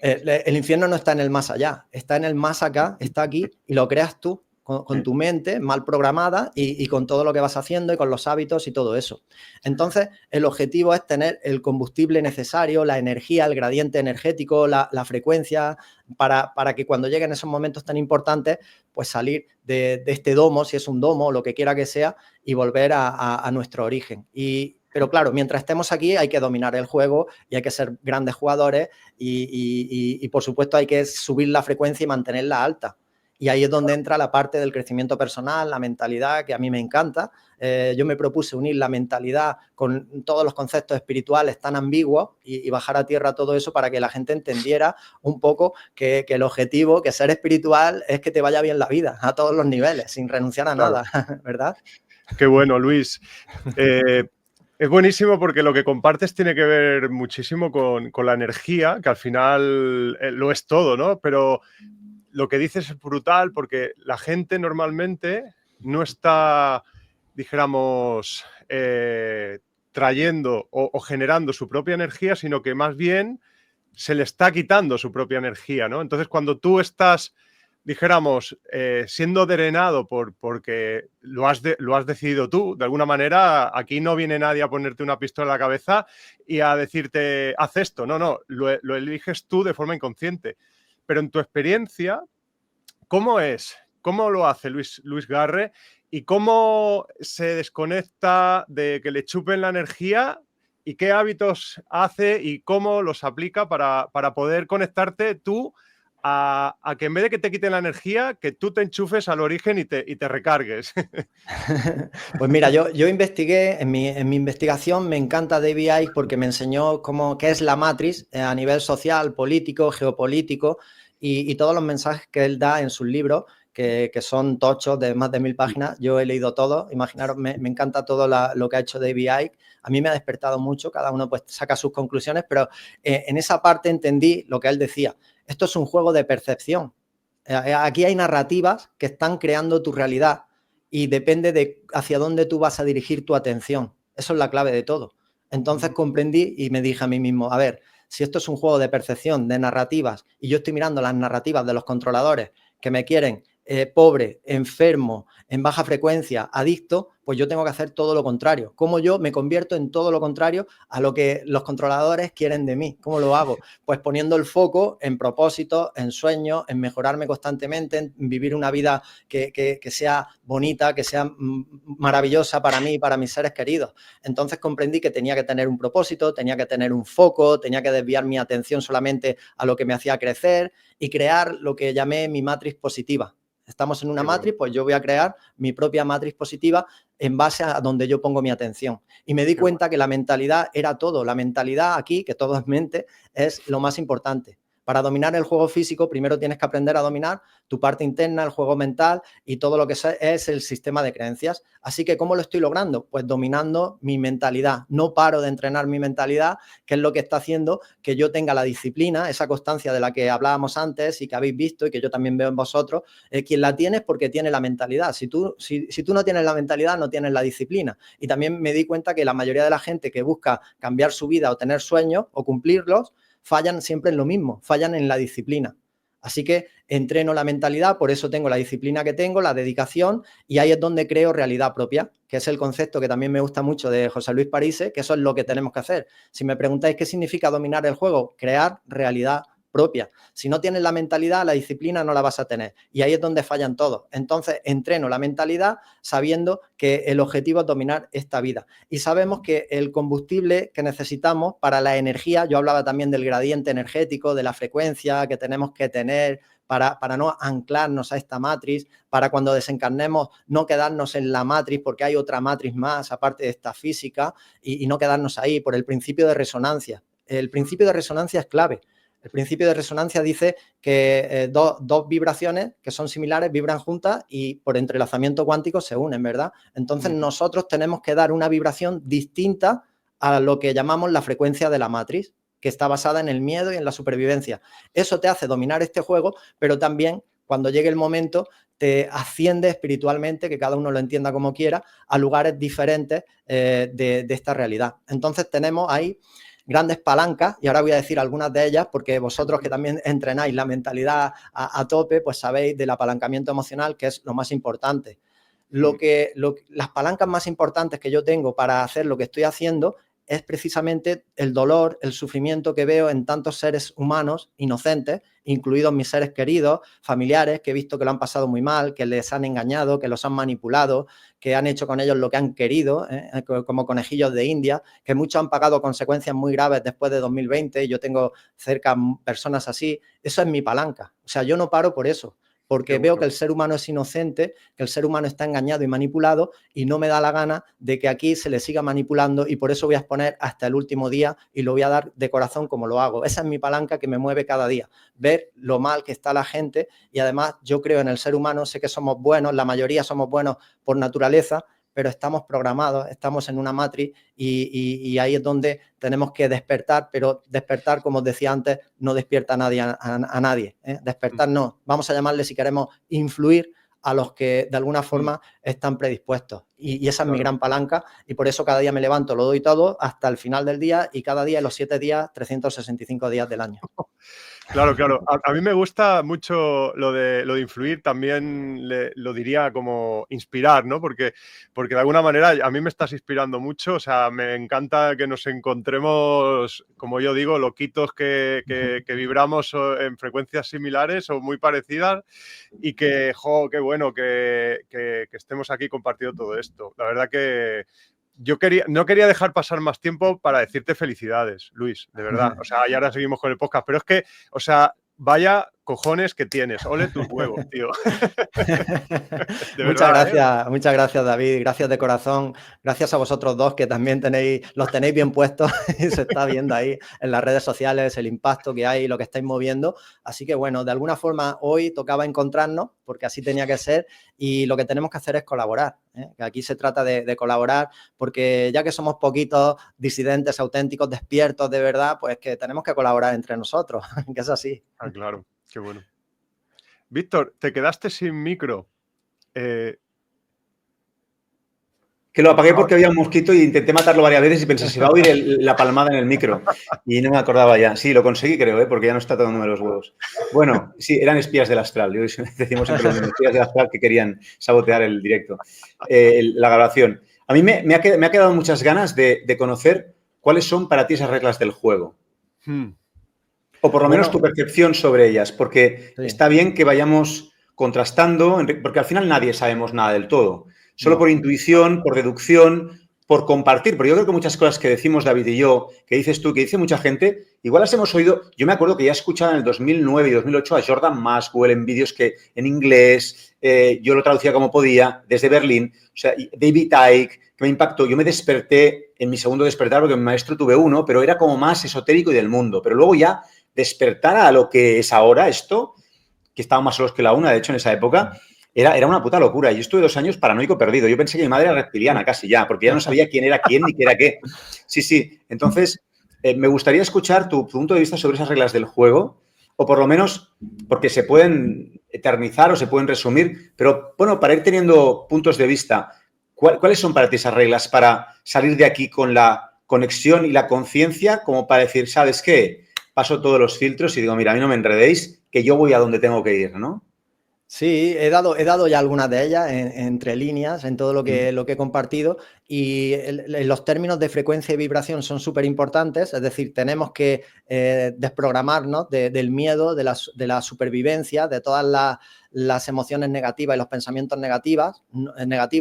El infierno no está en el más allá, está en el más acá, está aquí y lo creas tú. con tu mente mal programada y con todo lo que vas haciendo y con los hábitos y todo eso. Entonces, el objetivo es tener el combustible necesario, la energía, el gradiente energético, la frecuencia, para que cuando lleguen esos momentos tan importantes, pues salir de este domo, si es un domo o lo que quiera que sea, y volver a nuestro origen. Pero claro, mientras estemos aquí hay que dominar el juego y hay que ser grandes jugadores y por supuesto hay que subir la frecuencia y mantenerla alta. Y ahí es donde entra la parte del crecimiento personal, la mentalidad, que a mí me encanta. Yo me propuse unir la mentalidad con todos los conceptos espirituales tan ambiguos y bajar a tierra todo eso para que la gente entendiera un poco que el objetivo, que ser espiritual, es que te vaya bien la vida a todos los niveles, sin renunciar a nada, ¿verdad? Qué bueno, Luis. Es buenísimo porque lo que compartes tiene que ver muchísimo con la energía, que al final lo es todo, ¿no? Pero lo que dices es brutal porque la gente normalmente no está, dijéramos, trayendo o generando su propia energía, sino que más bien se le está quitando su propia energía, ¿no? Entonces, cuando tú estás, dijéramos, siendo drenado porque lo has decidido tú, de alguna manera, aquí no viene nadie a ponerte una pistola en la cabeza y a decirte, haz esto. No, lo eliges tú de forma inconsciente. Pero en tu experiencia, ¿cómo es? ¿Cómo lo hace Luis Garre? ¿Y cómo se desconecta de que le chupen la energía? ¿Y qué hábitos hace y cómo los aplica para poder conectarte tú a que en vez de que te quiten la energía, que tú te enchufes al origen y te recargues? Pues mira, yo investigué, en mi investigación me encanta David Icke porque me enseñó qué es la Matrix a nivel social, político, geopolítico y todos los mensajes que él da en sus libros, que son tochos de más de 1000 páginas. Yo he leído todo, imaginaros, me encanta todo lo que ha hecho David Icke. A mí me ha despertado mucho, cada uno pues saca sus conclusiones, pero en esa parte entendí lo que él decía. Esto es un juego de percepción. Aquí hay narrativas que están creando tu realidad y depende de hacia dónde tú vas a dirigir tu atención. Eso es la clave de todo. Entonces comprendí y me dije a mí mismo, a ver, si esto es un juego de percepción, de narrativas, y yo estoy mirando las narrativas de los controladores que me quieren pobre, enfermo, en baja frecuencia, adicto, pues yo tengo que hacer todo lo contrario. ¿Cómo yo me convierto en todo lo contrario a lo que los controladores quieren de mí? ¿Cómo lo hago? Pues poniendo el foco en propósitos, en sueños, en mejorarme constantemente, en vivir una vida que sea bonita, que sea maravillosa para mí y para mis seres queridos. Entonces comprendí que tenía que tener un propósito, tenía que tener un foco, tenía que desviar mi atención solamente a lo que me hacía crecer y crear lo que llamé mi matriz positiva. Estamos en una matriz, pues yo voy a crear mi propia matriz positiva en base a donde yo pongo mi atención. Y me di cuenta que la mentalidad era todo. La mentalidad aquí, que todo es mente, es lo más importante. Para dominar el juego físico, primero tienes que aprender a dominar tu parte interna, el juego mental y todo lo que es el sistema de creencias. Así que, ¿cómo lo estoy logrando? Pues dominando mi mentalidad. No paro de entrenar mi mentalidad, que es lo que está haciendo que yo tenga la disciplina, esa constancia de la que hablábamos antes y que habéis visto y que yo también veo en vosotros. Quien la tiene es porque tiene la mentalidad. Si tú no tienes la mentalidad, no tienes la disciplina. Y también me di cuenta que la mayoría de la gente que busca cambiar su vida o tener sueños o cumplirlos, fallan siempre en lo mismo, fallan en la disciplina. Así que entreno la mentalidad, por eso tengo la disciplina que tengo, la dedicación, y ahí es donde creo realidad propia, que es el concepto que también me gusta mucho de José Luis Parise, que eso es lo que tenemos que hacer. Si me preguntáis qué significa dominar el juego, crear realidad propia. Si no tienes la mentalidad, la disciplina no la vas a tener. Y ahí es donde fallan todos. Entonces, entreno la mentalidad sabiendo que el objetivo es dominar esta vida. Y sabemos que el combustible que necesitamos para la energía, yo hablaba también del gradiente energético, de la frecuencia que tenemos que tener para no anclarnos a esta matriz, para cuando desencarnemos no quedarnos en la matriz porque hay otra matriz más, aparte de esta física, y no quedarnos ahí por el principio de resonancia. El principio de resonancia es clave. El principio de resonancia dice que dos vibraciones que son similares vibran juntas y por entrelazamiento cuántico se unen, ¿verdad? Entonces nosotros tenemos que dar una vibración distinta a lo que llamamos la frecuencia de la matriz, que está basada en el miedo y en la supervivencia. Eso te hace dominar este juego, pero también cuando llegue el momento te asciende espiritualmente, que cada uno lo entienda como quiera, a lugares diferentes de esta realidad. Entonces tenemos ahí grandes palancas, y ahora voy a decir algunas de ellas porque vosotros que también entrenáis la mentalidad a tope, pues sabéis del apalancamiento emocional, que es lo más importante. Las palancas más importantes que yo tengo para hacer lo que estoy haciendo es precisamente el dolor, el sufrimiento que veo en tantos seres humanos inocentes, incluidos mis seres queridos, familiares, que he visto que lo han pasado muy mal, que les han engañado, que los han manipulado, que han hecho con ellos lo que han querido, como conejillos de India, que muchos han pagado consecuencias muy graves después de 2020, y yo tengo cerca personas así. Eso es mi palanca. O sea, yo no paro por eso, porque veo que el ser humano es inocente, que el ser humano está engañado y manipulado, y no me da la gana de que aquí se le siga manipulando, y por eso voy a exponer hasta el último día y lo voy a dar de corazón como lo hago. Esa es mi palanca que me mueve cada día, ver lo mal que está la gente, y además yo creo en el ser humano, sé que somos buenos, la mayoría somos buenos por naturaleza, pero estamos programados, estamos en una matriz, y ahí es donde tenemos que despertar, pero despertar, como os decía antes, no despierta a nadie. Despertar no, vamos a llamarle, si queremos, influir a los que de alguna forma están predispuestos. Y esa es mi gran palanca, y por eso cada día me levanto, lo doy todo hasta el final del día, y cada día en los 7 días, 365 días del año. Claro, claro. A mí me gusta mucho lo de influir, también lo diría como inspirar, ¿no? Porque de alguna manera a mí me estás inspirando mucho, o sea, me encanta que nos encontremos, como yo digo, loquitos que vibramos en frecuencias similares o muy parecidas, y que, qué bueno que estemos aquí compartiendo todo esto. La verdad que no quería dejar pasar más tiempo para decirte felicidades, Luis, de verdad. O sea, y ahora seguimos con el podcast, pero es que, o sea, vaya cojones que tienes. Ole tus huevos, tío. Muchas gracias, David. Gracias de corazón. Gracias a vosotros dos, que también los tenéis bien puestos y se está viendo ahí en las redes sociales el impacto que hay y lo que estáis moviendo. Así que, bueno, de alguna forma hoy tocaba encontrarnos, porque así tenía que ser, y lo que tenemos que hacer es colaborar. Que aquí se trata de colaborar, porque ya que somos poquitos disidentes, auténticos, despiertos de verdad, pues que tenemos que colaborar entre nosotros, que es así. Ah, claro, qué bueno. Víctor, te quedaste sin micro. Que lo apagué porque había un mosquito y intenté matarlo varias veces y pensé, se va a oír la palmada en el micro. Y no me acordaba ya. Sí, lo conseguí, creo, porque ya no está tocándome los huevos. Bueno, sí, eran espías del astral. Decimos siempre los espías del astral que querían sabotear el directo, la grabación. A mí me ha quedado muchas ganas de conocer cuáles son para ti esas reglas del juego. O por lo menos tu percepción sobre ellas, porque está bien que vayamos contrastando, porque al final nadie sabemos nada del todo. Solo por intuición, por deducción, por compartir. Pero yo creo que muchas cosas que decimos David y yo, que dices tú, que dice mucha gente, igual las hemos oído. Yo me acuerdo que ya he escuchado en el 2009 y 2008 a Jordan Maxwell en vídeos que en inglés, yo lo traducía como podía, desde Berlín. O sea, David Icke, que me impactó. Yo me desperté en mi segundo despertar, porque mi maestro tuve uno, pero era como más esotérico y del mundo. Pero luego ya despertar a lo que es ahora esto, que estábamos más solos que la una, de hecho, en esa época, era una puta locura. Yo estuve 2 años paranoico perdido. Yo pensé que mi madre era reptiliana casi ya, porque ya no sabía quién era quién ni qué era qué. Sí. Entonces, me gustaría escuchar tu punto de vista sobre esas reglas del juego, o por lo menos, porque se pueden eternizar o se pueden resumir, pero bueno, para ir teniendo puntos de vista, ¿cuáles son para ti esas reglas para salir de aquí con la conexión y la conciencia, como para decir, ¿sabes qué? Paso todos los filtros y digo, mira, a mí no me enredéis, que yo voy a donde tengo que ir, ¿no? Sí, he dado ya algunas de ellas entre líneas en todo lo que he compartido, y los términos de frecuencia y vibración son súper importantes. Es decir, tenemos que desprogramarnos del miedo, de la supervivencia, de todas las emociones negativas y los pensamientos negativos.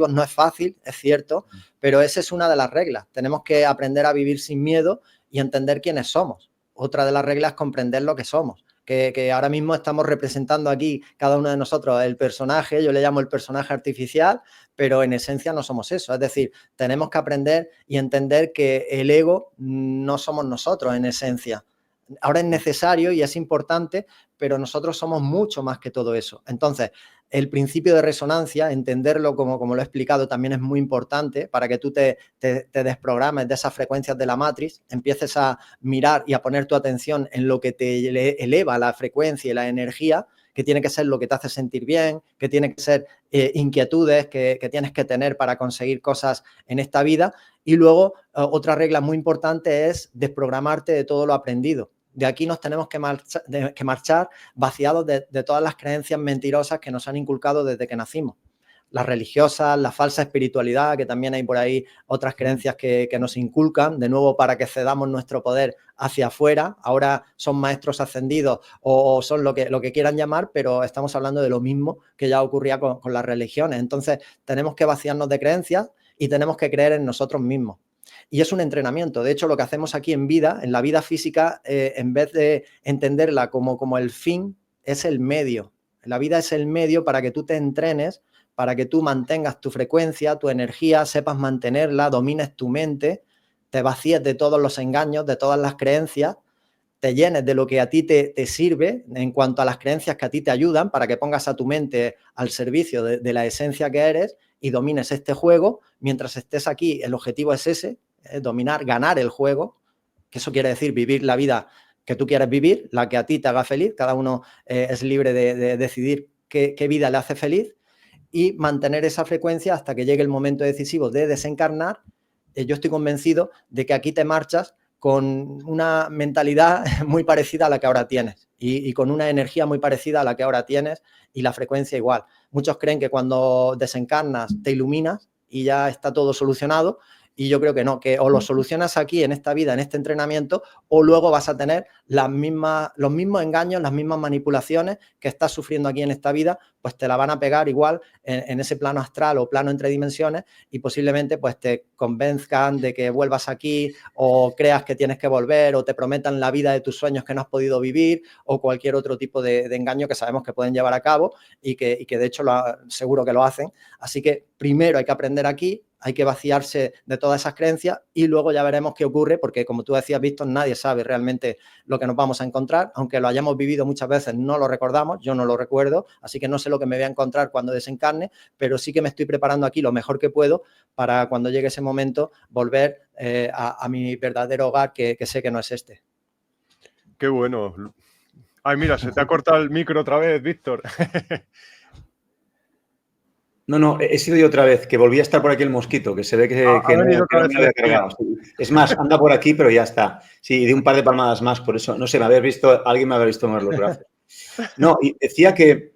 No es fácil, es cierto, pero esa es una de las reglas. Tenemos que aprender a vivir sin miedo y entender quiénes somos. Otra de las reglas es comprender lo que somos. Que ahora mismo estamos representando aquí cada uno de nosotros el personaje, yo le llamo el personaje artificial, pero en esencia no somos eso. Es decir, tenemos que aprender y entender que el ego no somos nosotros en esencia. Ahora es necesario y es importante, pero nosotros somos mucho más que todo eso. Entonces, el principio de resonancia, entenderlo como lo he explicado, también es muy importante para que tú te desprogrames de esas frecuencias de la matriz, empieces a mirar y a poner tu atención en lo que te eleva la frecuencia y la energía, que tiene que ser lo que te hace sentir bien, que tiene que ser inquietudes que tienes que tener para conseguir cosas en esta vida. Y luego, otra regla muy importante es desprogramarte de todo lo aprendido. De aquí nos tenemos que marchar vaciados de todas las creencias mentirosas que nos han inculcado desde que nacimos. Las religiosas, la falsa espiritualidad, que también hay por ahí otras creencias que nos inculcan, de nuevo para que cedamos nuestro poder hacia afuera. Ahora son maestros ascendidos o son lo que quieran llamar, pero estamos hablando de lo mismo que ya ocurría con las religiones. Entonces tenemos que vaciarnos de creencias y tenemos que creer en nosotros mismos. Y es un entrenamiento. De hecho, lo que hacemos aquí en la vida física, en vez de entenderla como el fin, es el medio. La vida es el medio para que tú te entrenes, para que tú mantengas tu frecuencia, tu energía, sepas mantenerla, domines tu mente, te vacíes de todos los engaños, de todas las creencias, te llenes de lo que a ti te sirve en cuanto a las creencias que a ti te ayudan para que pongas a tu mente al servicio de la esencia que eres y domines este juego. Mientras estés aquí, el objetivo es ese, dominar, ganar el juego, que eso quiere decir vivir la vida que tú quieres vivir, la que a ti te haga feliz. Cada uno es libre de decidir qué vida le hace feliz y mantener esa frecuencia hasta que llegue el momento decisivo de desencarnar. Yo estoy convencido de que aquí te marchas con una mentalidad muy parecida a la que ahora tienes y con una energía muy parecida a la que ahora tienes y la frecuencia igual. Muchos creen que cuando desencarnas te iluminas y ya está todo solucionado. Y yo creo que no, que o lo solucionas aquí en esta vida, en este entrenamiento, o luego vas a tener los mismos engaños, las mismas manipulaciones que estás sufriendo aquí en esta vida, pues te la van a pegar igual en ese plano astral o plano entre dimensiones y posiblemente pues te convenzcan de que vuelvas aquí o creas que tienes que volver o te prometan la vida de tus sueños que no has podido vivir o cualquier otro tipo de engaño que sabemos que pueden llevar a cabo y que de hecho seguro que lo hacen. Así que primero hay que aprender aquí, hay que vaciarse de todas esas creencias y luego ya veremos qué ocurre, porque como tú decías, Víctor, nadie sabe realmente lo que nos vamos a encontrar, aunque lo hayamos vivido muchas veces, no lo recordamos, yo no lo recuerdo, así que no sé lo que me voy a encontrar cuando desencarne, pero sí que me estoy preparando aquí lo mejor que puedo para cuando llegue ese momento volver a mi verdadero hogar, que sé que no es este. Qué bueno. Ay, mira, se te ha cortado el micro otra vez, Víctor. No, he sido yo otra vez, que volví a estar por aquí el mosquito, que se ve que no me había cargado. Es más, anda por aquí, pero ya está. Sí, di un par de palmadas más, por eso, no sé, alguien me había visto mover los brazos. No, y decía que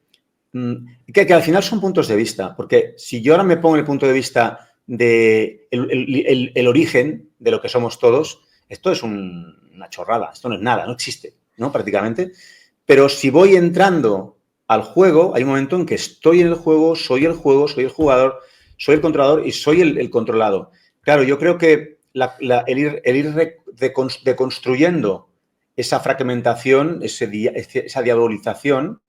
al final son puntos de vista, porque si yo ahora me pongo en el punto de vista de el origen de lo que somos todos, esto es una chorrada, esto no es nada, no existe, ¿no? Prácticamente. Pero si voy entrando al juego, hay un momento en que estoy en el juego, soy el jugador, soy el controlador y soy el controlado. Claro, yo creo que el ir deconstruyendo esa fragmentación, esa diabolización,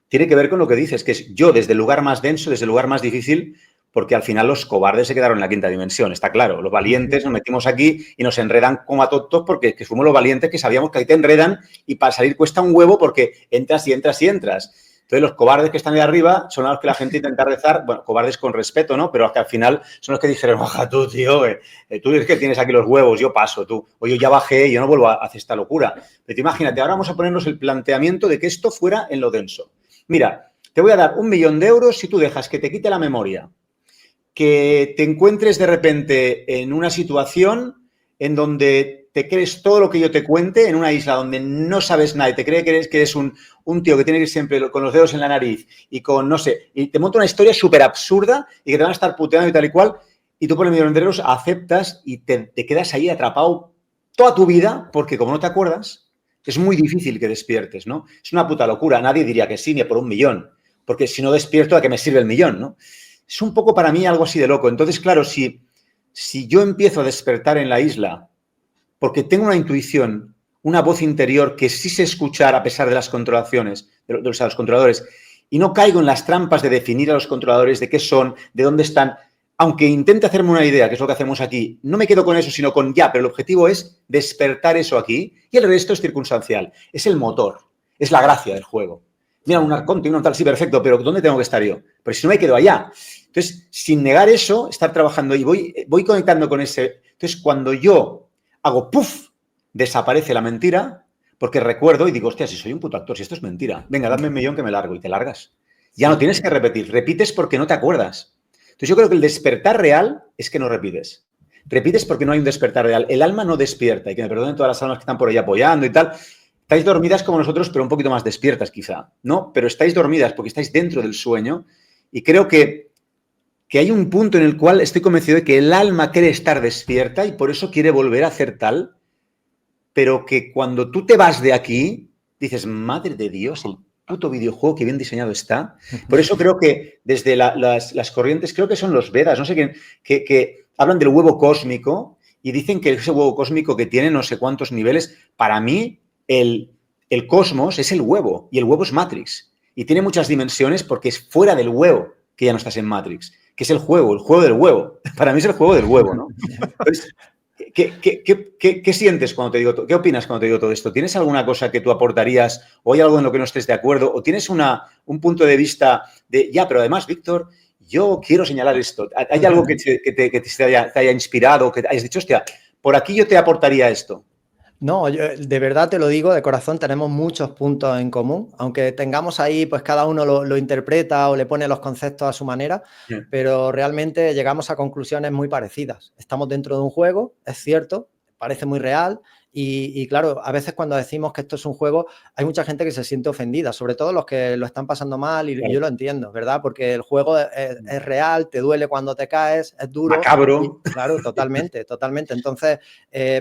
tiene que ver con lo que dices, que es yo desde el lugar más denso, desde el lugar más difícil, porque al final los cobardes se quedaron en la quinta dimensión, está claro. Los valientes nos metimos aquí y nos enredan como a tontos porque fuimos los valientes que sabíamos que ahí te enredan y para salir cuesta un huevo porque entras y entras y entras. Entonces, los cobardes que están ahí arriba son a los que la gente intenta rezar, bueno, cobardes con respeto, ¿no? Pero que al final son los que dijeron, oja, tú, tío, tú es que tienes aquí los huevos, yo paso, tú. O yo ya bajé y yo no vuelvo a hacer esta locura. Pero imagínate, ahora vamos a ponernos el planteamiento de que esto fuera en lo denso. Mira, te voy a dar 1 millón de euros si tú dejas que te quite la memoria, que te encuentres de repente en una situación en donde te crees todo lo que yo te cuente en una isla donde no sabes nada y te crees que eres un tío que tiene que ir siempre con los dedos en la nariz y con, no sé, y te monta una historia súper absurda y que te van a estar puteando y tal y cual, y tú por el millón de euros aceptas y te quedas ahí atrapado toda tu vida porque como no te acuerdas, es muy difícil que despiertes, ¿no? Es una puta locura. Nadie diría que sí, ni por 1 millón, porque si no despierto, ¿a qué me sirve el millón, no? Es un poco para mí algo así de loco. Entonces, claro, si yo empiezo a despertar en la isla porque tengo una intuición, una voz interior que sí sé escuchar a pesar de las controlaciones, de los controladores, y no caigo en las trampas de definir a los controladores, de qué son, de dónde están, aunque intente hacerme una idea, que es lo que hacemos aquí, no me quedo con eso, sino con ya, pero el objetivo es despertar eso aquí y el resto es circunstancial, es el motor, es la gracia del juego. Mira, un arconte, un tal, sí, perfecto, pero ¿dónde tengo que estar yo? Pero si no me quedo allá. Entonces, sin negar eso, estar trabajando y voy conectando con ese. Entonces, cuando yo hago puff, desaparece la mentira, Porque recuerdo y digo, hostia, si soy un puto actor, si esto es mentira. Venga, dame 1.000.000 que me largo y te largas. Ya no tienes que repetir. Repites porque no te acuerdas. Entonces yo creo que el despertar real es que no repites. Repites porque no hay un despertar real. El alma no despierta. Y que me perdonen todas las almas que están por ahí apoyando y tal. Estáis dormidas como nosotros, pero un poquito más despiertas quizá. ¿No? Pero estáis dormidas porque estáis dentro del sueño. Y creo que hay un punto en el cual estoy convencido de que el alma quiere estar despierta y por eso quiere volver a hacer tal. Pero que cuando tú te vas de aquí, dices, madre de Dios, el puto videojuego que bien diseñado está. Por eso creo que desde las corrientes, creo que son los Vedas, no sé quién, que hablan del huevo cósmico y dicen que ese huevo cósmico que tiene no sé cuántos niveles, para mí el cosmos es el huevo y el huevo es Matrix. Y tiene muchas dimensiones porque es fuera del huevo que ya no estás en Matrix, que es el juego del huevo. Para mí es el juego del huevo, ¿no? Entonces, ¿qué sientes cuando te digo, qué opinas cuando te digo todo esto? ¿Tienes alguna cosa que tú aportarías o hay algo en lo que no estés de acuerdo? ¿O tienes un punto de vista de, ya, pero además, Víctor, yo quiero señalar esto? ¿Hay algo que te haya inspirado, que hayas dicho, hostia, por aquí yo te aportaría esto? No, yo, de verdad te lo digo, de corazón, tenemos muchos puntos en común, aunque tengamos ahí, pues cada uno lo interpreta o le pone los conceptos a su manera, pero realmente llegamos a conclusiones muy parecidas. Estamos dentro de un juego, es cierto, parece muy real y claro, a veces cuando decimos que esto es un juego, hay mucha gente que se siente ofendida, sobre todo los que lo están pasando mal y yo lo entiendo, ¿verdad? Porque el juego es real, te duele cuando te caes, es duro. Macabro. Y, claro, totalmente, totalmente. Entonces,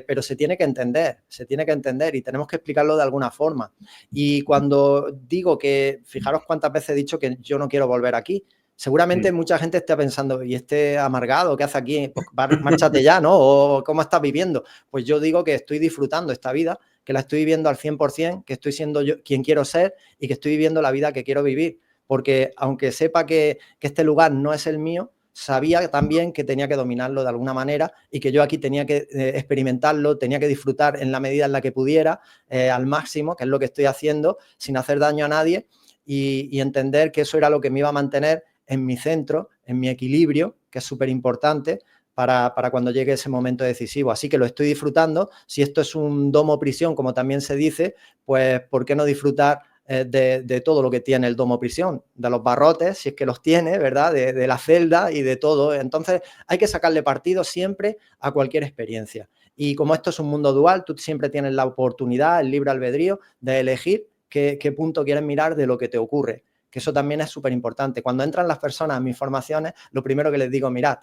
pero se tiene que entender y tenemos que explicarlo de alguna forma. Y cuando digo que, fijaros cuántas veces he dicho que yo no quiero volver aquí, seguramente mucha gente está pensando, ¿y este amargado qué hace aquí? Pues márchate ya, ¿no? ¿O cómo estás viviendo? Pues yo digo que estoy disfrutando esta vida, que la estoy viviendo al 100%, que estoy siendo yo quien quiero ser y que estoy viviendo la vida que quiero vivir. Porque aunque sepa que este lugar no es el mío, sabía también que tenía que dominarlo de alguna manera y que yo aquí tenía que experimentarlo, tenía que disfrutar en la medida en la que pudiera, al máximo, que es lo que estoy haciendo, sin hacer daño a nadie y entender que eso era lo que me iba a mantener en mi centro, en mi equilibrio, que es súper importante para cuando llegue ese momento decisivo. Así que lo estoy disfrutando. Si esto es un domo prisión, como también se dice, pues ¿por qué no disfrutar de todo lo que tiene el domo prisión? De los barrotes, si es que los tiene, ¿verdad? De la celda y de todo. Entonces hay que sacarle partido siempre a cualquier experiencia. Y como esto es un mundo dual, tú siempre tienes la oportunidad, el libre albedrío, de elegir qué punto quieres mirar de lo que te ocurre. Que eso también es súper importante. Cuando entran las personas a mis formaciones, lo primero que les digo, mirad,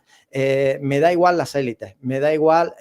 me da igual las élites, me da igual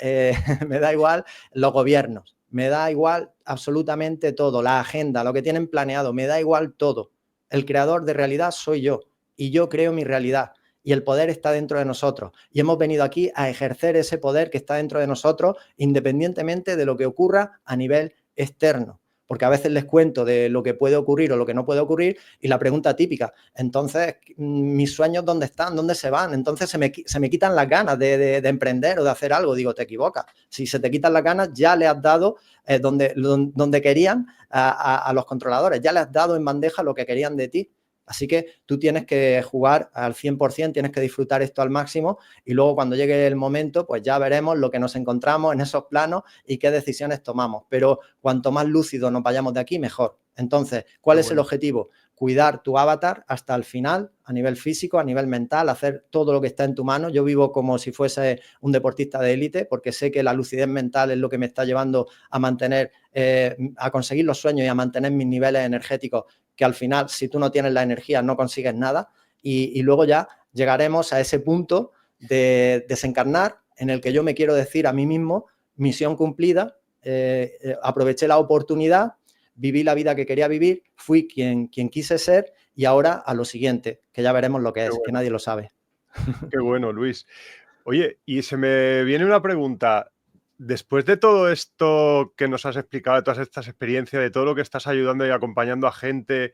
los gobiernos, me da igual absolutamente todo, la agenda, lo que tienen planeado, me da igual todo. El creador de realidad soy yo y yo creo mi realidad y el poder está dentro de nosotros. Y hemos venido aquí a ejercer ese poder que está dentro de nosotros independientemente de lo que ocurra a nivel externo. Porque a veces les cuento de lo que puede ocurrir o lo que no puede ocurrir y la pregunta típica, entonces, ¿mis sueños dónde están? ¿Dónde se van? Entonces se me quitan las ganas de emprender o de hacer algo. Digo, te equivocas. Si se te quitan las ganas, ya le has dado donde querían a los controladores, ya le has dado en bandeja lo que querían de ti. Así que tú tienes que jugar al 100%, tienes que disfrutar esto al máximo y luego cuando llegue el momento, pues ya veremos lo que nos encontramos en esos planos y qué decisiones tomamos. Pero cuanto más lúcido nos vayamos de aquí, mejor. Entonces, ¿cuál es el objetivo? Cuidar tu avatar hasta el final, a nivel físico, a nivel mental, hacer todo lo que está en tu mano. Yo vivo como si fuese un deportista de élite porque sé que la lucidez mental es lo que me está llevando a mantener, a conseguir los sueños y a mantener mis niveles energéticos, que al final, si tú no tienes la energía, no consigues nada. Y luego ya llegaremos a ese punto de desencarnar en el que yo me quiero decir a mí mismo, misión cumplida, aproveché la oportunidad, viví la vida que quería vivir, fui quien quise ser y ahora a lo siguiente, que ya veremos lo que es, que nadie lo sabe. Qué bueno, Luis. Oye, y se me viene una pregunta. Después de todo esto que nos has explicado, de todas estas experiencias, de todo lo que estás ayudando y acompañando a gente,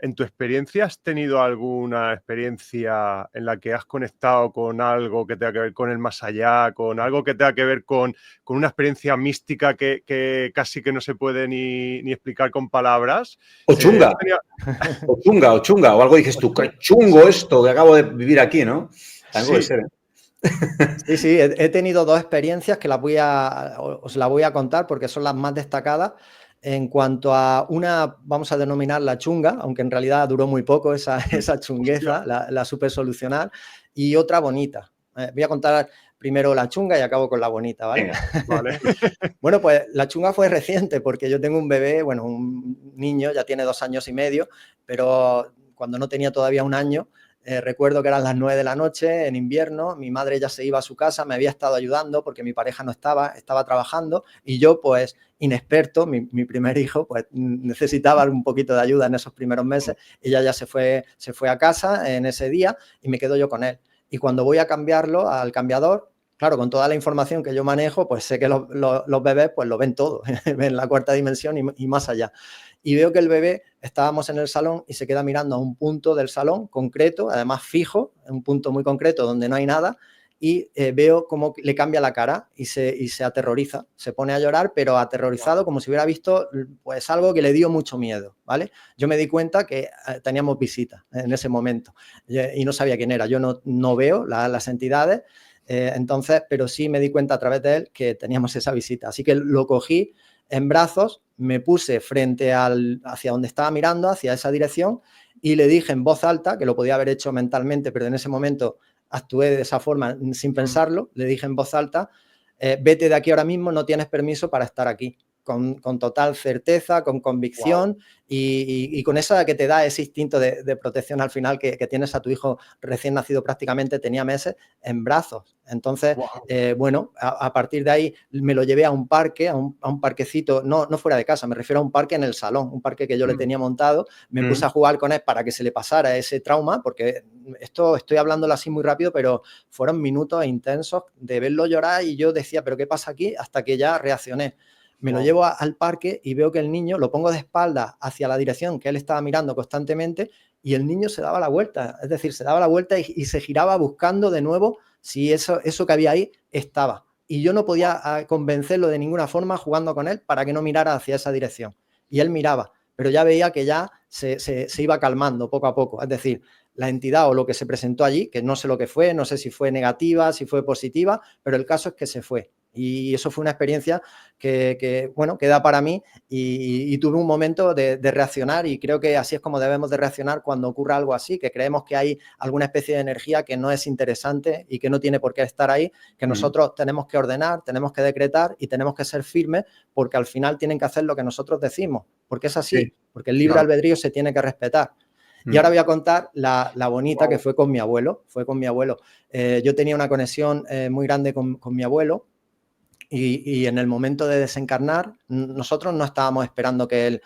¿en tu experiencia has tenido alguna experiencia en la que has conectado con algo que tenga que ver con el más allá, con algo que tenga que ver con una experiencia mística que casi que no se puede ni explicar con palabras? O chunga. O chunga. O algo dices tú, qué chungo esto que acabo de vivir aquí, ¿no? Algo Sí. de ser. Sí, he tenido dos experiencias que os las voy a contar porque son las más destacadas. En cuanto a una, vamos a denominarla chunga, aunque en realidad duró muy poco esa chungueza, la supe solucionar, y otra bonita. Voy a contar primero la chunga y acabo con la bonita, ¿vale? Venga, vale. Bueno, pues la chunga fue reciente porque yo tengo un bebé, bueno, un niño, ya tiene 2 años y medio, pero cuando no tenía todavía 1 año, recuerdo que eran las 9 de la noche en invierno, mi madre ya se iba a su casa, me había estado ayudando porque mi pareja no estaba trabajando y yo pues inexperto, mi primer hijo, pues necesitaba un poquito de ayuda en esos primeros meses. Ella ya se fue a casa en ese día y me quedo yo con él. Y cuando voy a cambiarlo al cambiador, claro, con toda la información que yo manejo, pues sé que los bebés pues lo ven todo, ven la 4ª dimensión y más allá. Y veo que el bebé, estábamos en el salón y se queda mirando a un punto del salón concreto, además fijo, un punto muy concreto donde no hay nada, y veo cómo le cambia la cara y se aterroriza, se pone a llorar, pero aterrorizado como si hubiera visto pues algo que le dio mucho miedo, ¿vale? Yo me di cuenta que teníamos visita en ese momento y no sabía quién era, yo no veo las entidades, entonces, pero sí me di cuenta a través de él que teníamos esa visita, así que lo cogí en brazos, me puse frente hacia donde estaba mirando, hacia esa dirección, y le dije en voz alta, que lo podía haber hecho mentalmente, pero en ese momento actué de esa forma sin pensarlo, le dije en voz alta, vete de aquí ahora mismo, no tienes permiso para estar aquí. Con total certeza, con convicción y con esa que te da ese instinto de protección al final que tienes a tu hijo recién nacido prácticamente, tenía meses, en brazos. Entonces, bueno, a partir de ahí me lo llevé a un parque, a un parquecito, no fuera de casa, me refiero a un parque en el salón, un parque que yo le tenía montado, me puse a jugar con él para que se le pasara ese trauma, porque esto estoy hablándolo así muy rápido, pero fueron minutos intensos de verlo llorar y yo decía, ¿pero qué pasa aquí? Hasta que ya reaccioné. Me lo llevo al parque y veo que el niño, lo pongo de espaldas hacia la dirección que él estaba mirando constantemente y el niño se daba la vuelta, es decir, se daba la vuelta y se giraba buscando de nuevo si eso que había ahí estaba. Y yo no podía convencerlo de ninguna forma jugando con él para que no mirara hacia esa dirección. Y él miraba, pero ya veía que ya se iba calmando poco a poco. Es decir, la entidad o lo que se presentó allí, que no sé lo que fue, no sé si fue negativa, si fue positiva, pero el caso es que se fue. Y eso fue una experiencia que da para mí y tuve un momento de reaccionar y creo que así es como debemos de reaccionar cuando ocurra algo así, que creemos que hay alguna especie de energía que no es interesante y que no tiene por qué estar ahí, que nosotros tenemos que ordenar, tenemos que decretar y tenemos que ser firmes porque al final tienen que hacer lo que nosotros decimos, porque es así, porque el libre albedrío se tiene que respetar. Y ahora voy a contar la bonita que fue con mi abuelo. Yo tenía una conexión muy grande con mi abuelo. Y en el momento de desencarnar, nosotros no estábamos esperando que él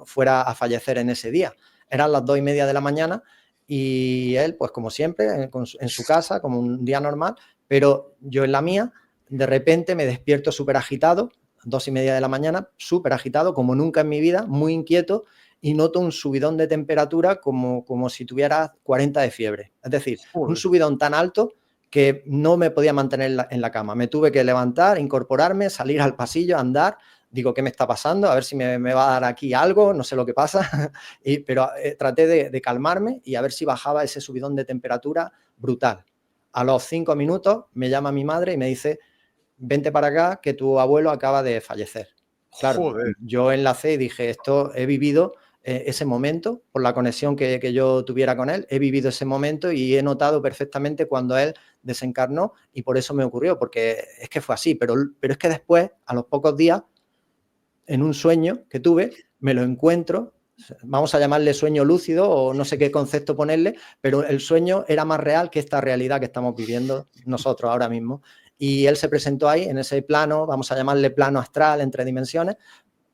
fuera a fallecer en ese día. Eran las 2:30 de la mañana y él, pues como siempre, en su casa, como un día normal, pero yo en la mía, de repente me despierto súper agitado, 2:30 de la mañana, súper agitado, como nunca en mi vida, muy inquieto, y noto un subidón de temperatura como si tuviera 40 de fiebre. Es decir, un subidón tan alto que no me podía mantener en la cama. Me tuve que levantar, incorporarme, salir al pasillo, andar. Digo, ¿qué me está pasando? A ver si me va a dar aquí algo, no sé lo que pasa. Pero traté de calmarme y a ver si bajaba ese subidón de temperatura brutal. A los 5 minutos me llama mi madre y me dice, vente para acá que tu abuelo acaba de fallecer. Claro, yo enlacé y dije, esto he vivido ese momento, por la conexión que yo tuviera con él, he vivido ese momento y he notado perfectamente cuando él desencarnó y por eso me ocurrió, porque es que fue así, pero es que después, a los pocos días, en un sueño que tuve, me lo encuentro, vamos a llamarle sueño lúcido o no sé qué concepto ponerle, pero el sueño era más real que esta realidad que estamos viviendo nosotros ahora mismo. Y él se presentó ahí, en ese plano, vamos a llamarle plano astral, entre dimensiones,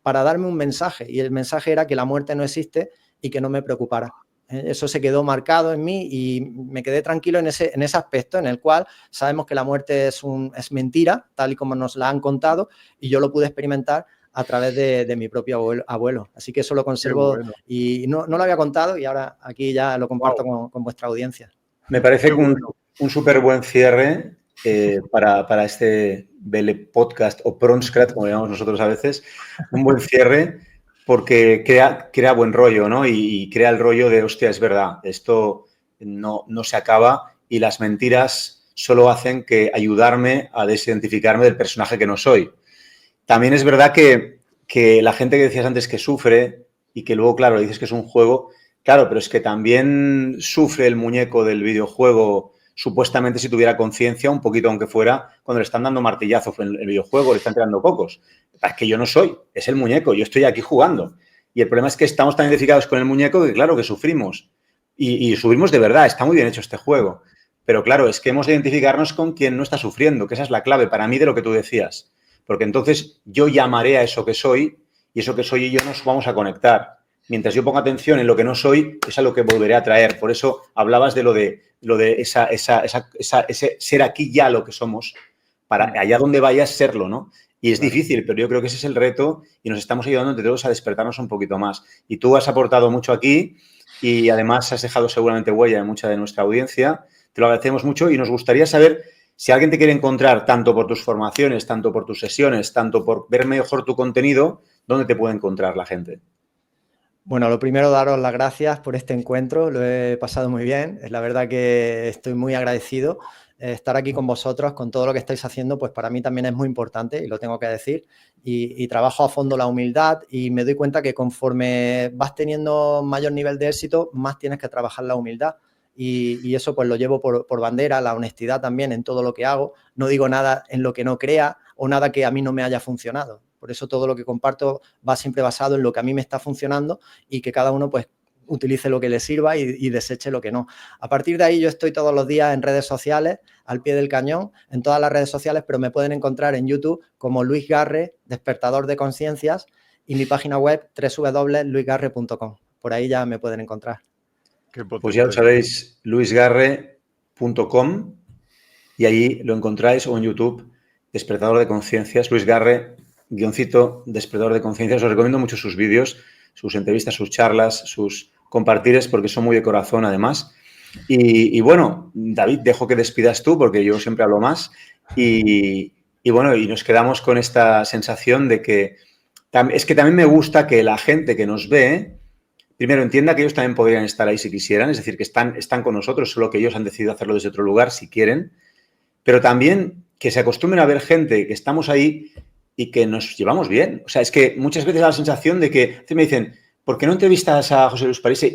para darme un mensaje, y el mensaje era que la muerte no existe y que no me preocupara. Eso se quedó marcado en mí y me quedé tranquilo en ese aspecto en el cual sabemos que la muerte es mentira, tal y como nos la han contado, y yo lo pude experimentar a través de mi propio abuelo. Así que eso lo conservo y no lo había contado y ahora aquí ya lo comparto con vuestra audiencia. Me parece un súper buen cierre para este Vele Podcast o Pronscrat, como llamamos nosotros a veces, un buen cierre porque crea buen rollo, ¿no? Y crea el rollo de, hostia, es verdad, esto no se acaba y las mentiras solo hacen que ayudarme a desidentificarme del personaje que no soy. También es verdad que que la gente que decías antes que sufre y que luego, claro, le dices que es un juego, claro, pero es que también sufre el muñeco del videojuego, supuestamente si tuviera conciencia, un poquito aunque fuera, cuando le están dando martillazos en el videojuego, le están tirando cocos. Es que yo no soy, es el muñeco, yo estoy aquí jugando. Y el problema es que estamos tan identificados con el muñeco que, claro, que sufrimos. Y sufrimos de verdad, está muy bien hecho este juego. Pero, claro, es que hemos de identificarnos con quien no está sufriendo, que esa es la clave para mí de lo que tú decías. Porque entonces yo llamaré a eso que soy y eso que soy y yo nos vamos a conectar. Mientras yo ponga atención en lo que no soy, es a lo que volveré a traer. Por eso hablabas de lo de ese ser aquí ya lo que somos, para allá donde vayas serlo, ¿no? Y es difícil, pero yo creo que ese es el reto y nos estamos ayudando entre todos a despertarnos un poquito más. Y tú has aportado mucho aquí y además has dejado seguramente huella en mucha de nuestra audiencia. Te lo agradecemos mucho y nos gustaría saber si alguien te quiere encontrar tanto por tus formaciones, tanto por tus sesiones, tanto por ver mejor tu contenido, ¿dónde te puede encontrar la gente? Bueno, lo primero, daros las gracias por este encuentro, lo he pasado muy bien, es la verdad que estoy muy agradecido. Estar aquí con vosotros, con todo lo que estáis haciendo, pues para mí también es muy importante y lo tengo que decir. Y trabajo a fondo la humildad y me doy cuenta que conforme vas teniendo mayor nivel de éxito, más tienes que trabajar la humildad. Y eso pues lo llevo por bandera, la honestidad también en todo lo que hago. No digo nada en lo que no crea o nada que a mí no me haya funcionado. Por eso todo lo que comparto va siempre basado en lo que a mí me está funcionando y que cada uno pues utilice lo que le sirva y deseche lo que no. A partir de ahí yo estoy todos los días en redes sociales, al pie del cañón, en todas las redes sociales, pero me pueden encontrar en YouTube como Luis Garre, Despertador de Conciencias, y mi página web www.luisgarre.com. Por ahí ya me pueden encontrar. Pues ya lo sabéis, luisgarre.com y allí lo encontráis, o en YouTube, Despertador de Conciencias, Luis Garre, _, Despertador de Conciencias. Os recomiendo mucho sus vídeos, sus entrevistas, sus charlas, sus compartires, porque son muy de corazón, además. Y bueno, David, dejo que despidas tú, porque yo siempre hablo más. Y bueno, y nos quedamos con esta sensación de que es que también me gusta que la gente que nos ve, primero, entienda que ellos también podrían estar ahí si quisieran, es decir, que están con nosotros, solo que ellos han decidido hacerlo desde otro lugar si quieren, pero también que se acostumbren a ver gente que estamos ahí y que nos llevamos bien. O sea, es que muchas veces da la sensación de que me dicen, ¿por qué no entrevistas a José Luis París?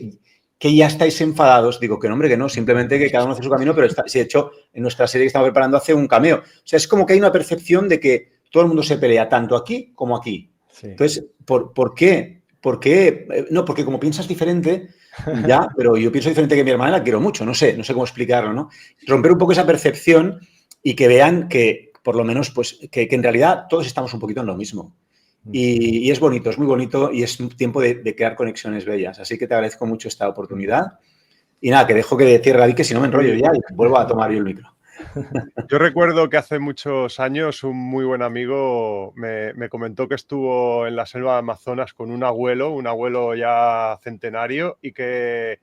Que ya estáis enfadados. Digo, que no, hombre, que no, simplemente que cada uno hace su camino, pero de hecho, en nuestra serie que estamos preparando hace un cameo. O sea, es como que hay una percepción de que todo el mundo se pelea, tanto aquí como aquí. Sí. Entonces, ¿por qué? ¿Por qué? No, porque como piensas diferente, ya, pero yo pienso diferente que mi hermana, la quiero mucho, no sé cómo explicarlo, ¿no? Romper un poco esa percepción y que vean que, por lo menos, pues, que en realidad todos estamos un poquito en lo mismo. Y es bonito, es muy bonito y es tiempo de crear conexiones bellas. Así que te agradezco mucho esta oportunidad. Y nada, que dejo que cierre David, que si no me enrollo ya y vuelvo a tomar yo el micro. Yo recuerdo que hace muchos años un muy buen amigo me comentó que estuvo en la selva de Amazonas con un abuelo ya centenario, y que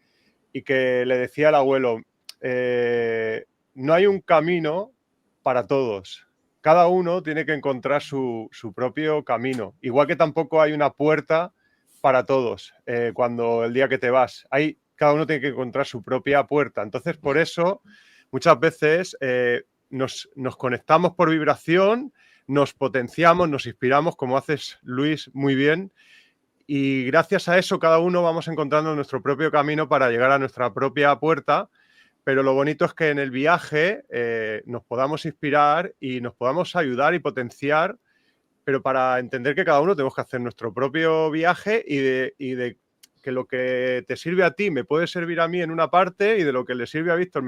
le decía al abuelo, no hay un camino para todos. Cada uno tiene que encontrar su propio camino. Igual que tampoco hay una puerta para todos cuando el día que te vas. Cada uno tiene que encontrar su propia puerta. Entonces, por eso, muchas veces nos conectamos por vibración, nos potenciamos, nos inspiramos, como haces, Luis, muy bien. Y gracias a eso, cada uno vamos encontrando nuestro propio camino para llegar a nuestra propia puerta. Pero lo bonito es que en el viaje nos podamos inspirar y nos podamos ayudar y potenciar, pero para entender que cada uno tenemos que hacer nuestro propio viaje y de que lo que te sirve a ti me puede servir a mí en una parte y de lo que le sirve a Víctor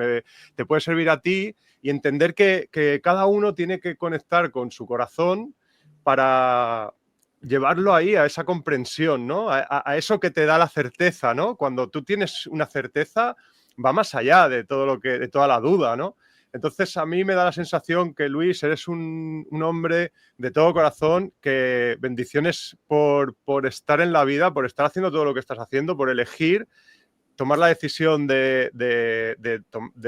te puede servir a ti, y entender que cada uno tiene que conectar con su corazón para llevarlo ahí a esa comprensión, ¿no? A eso que te da la certeza, ¿no? Cuando tú tienes una certeza, va más allá de toda la duda, ¿no? Entonces, a mí me da la sensación que, Luis, eres un hombre de todo corazón, que bendiciones por estar en la vida, por estar haciendo todo lo que estás haciendo, por elegir, tomar la decisión de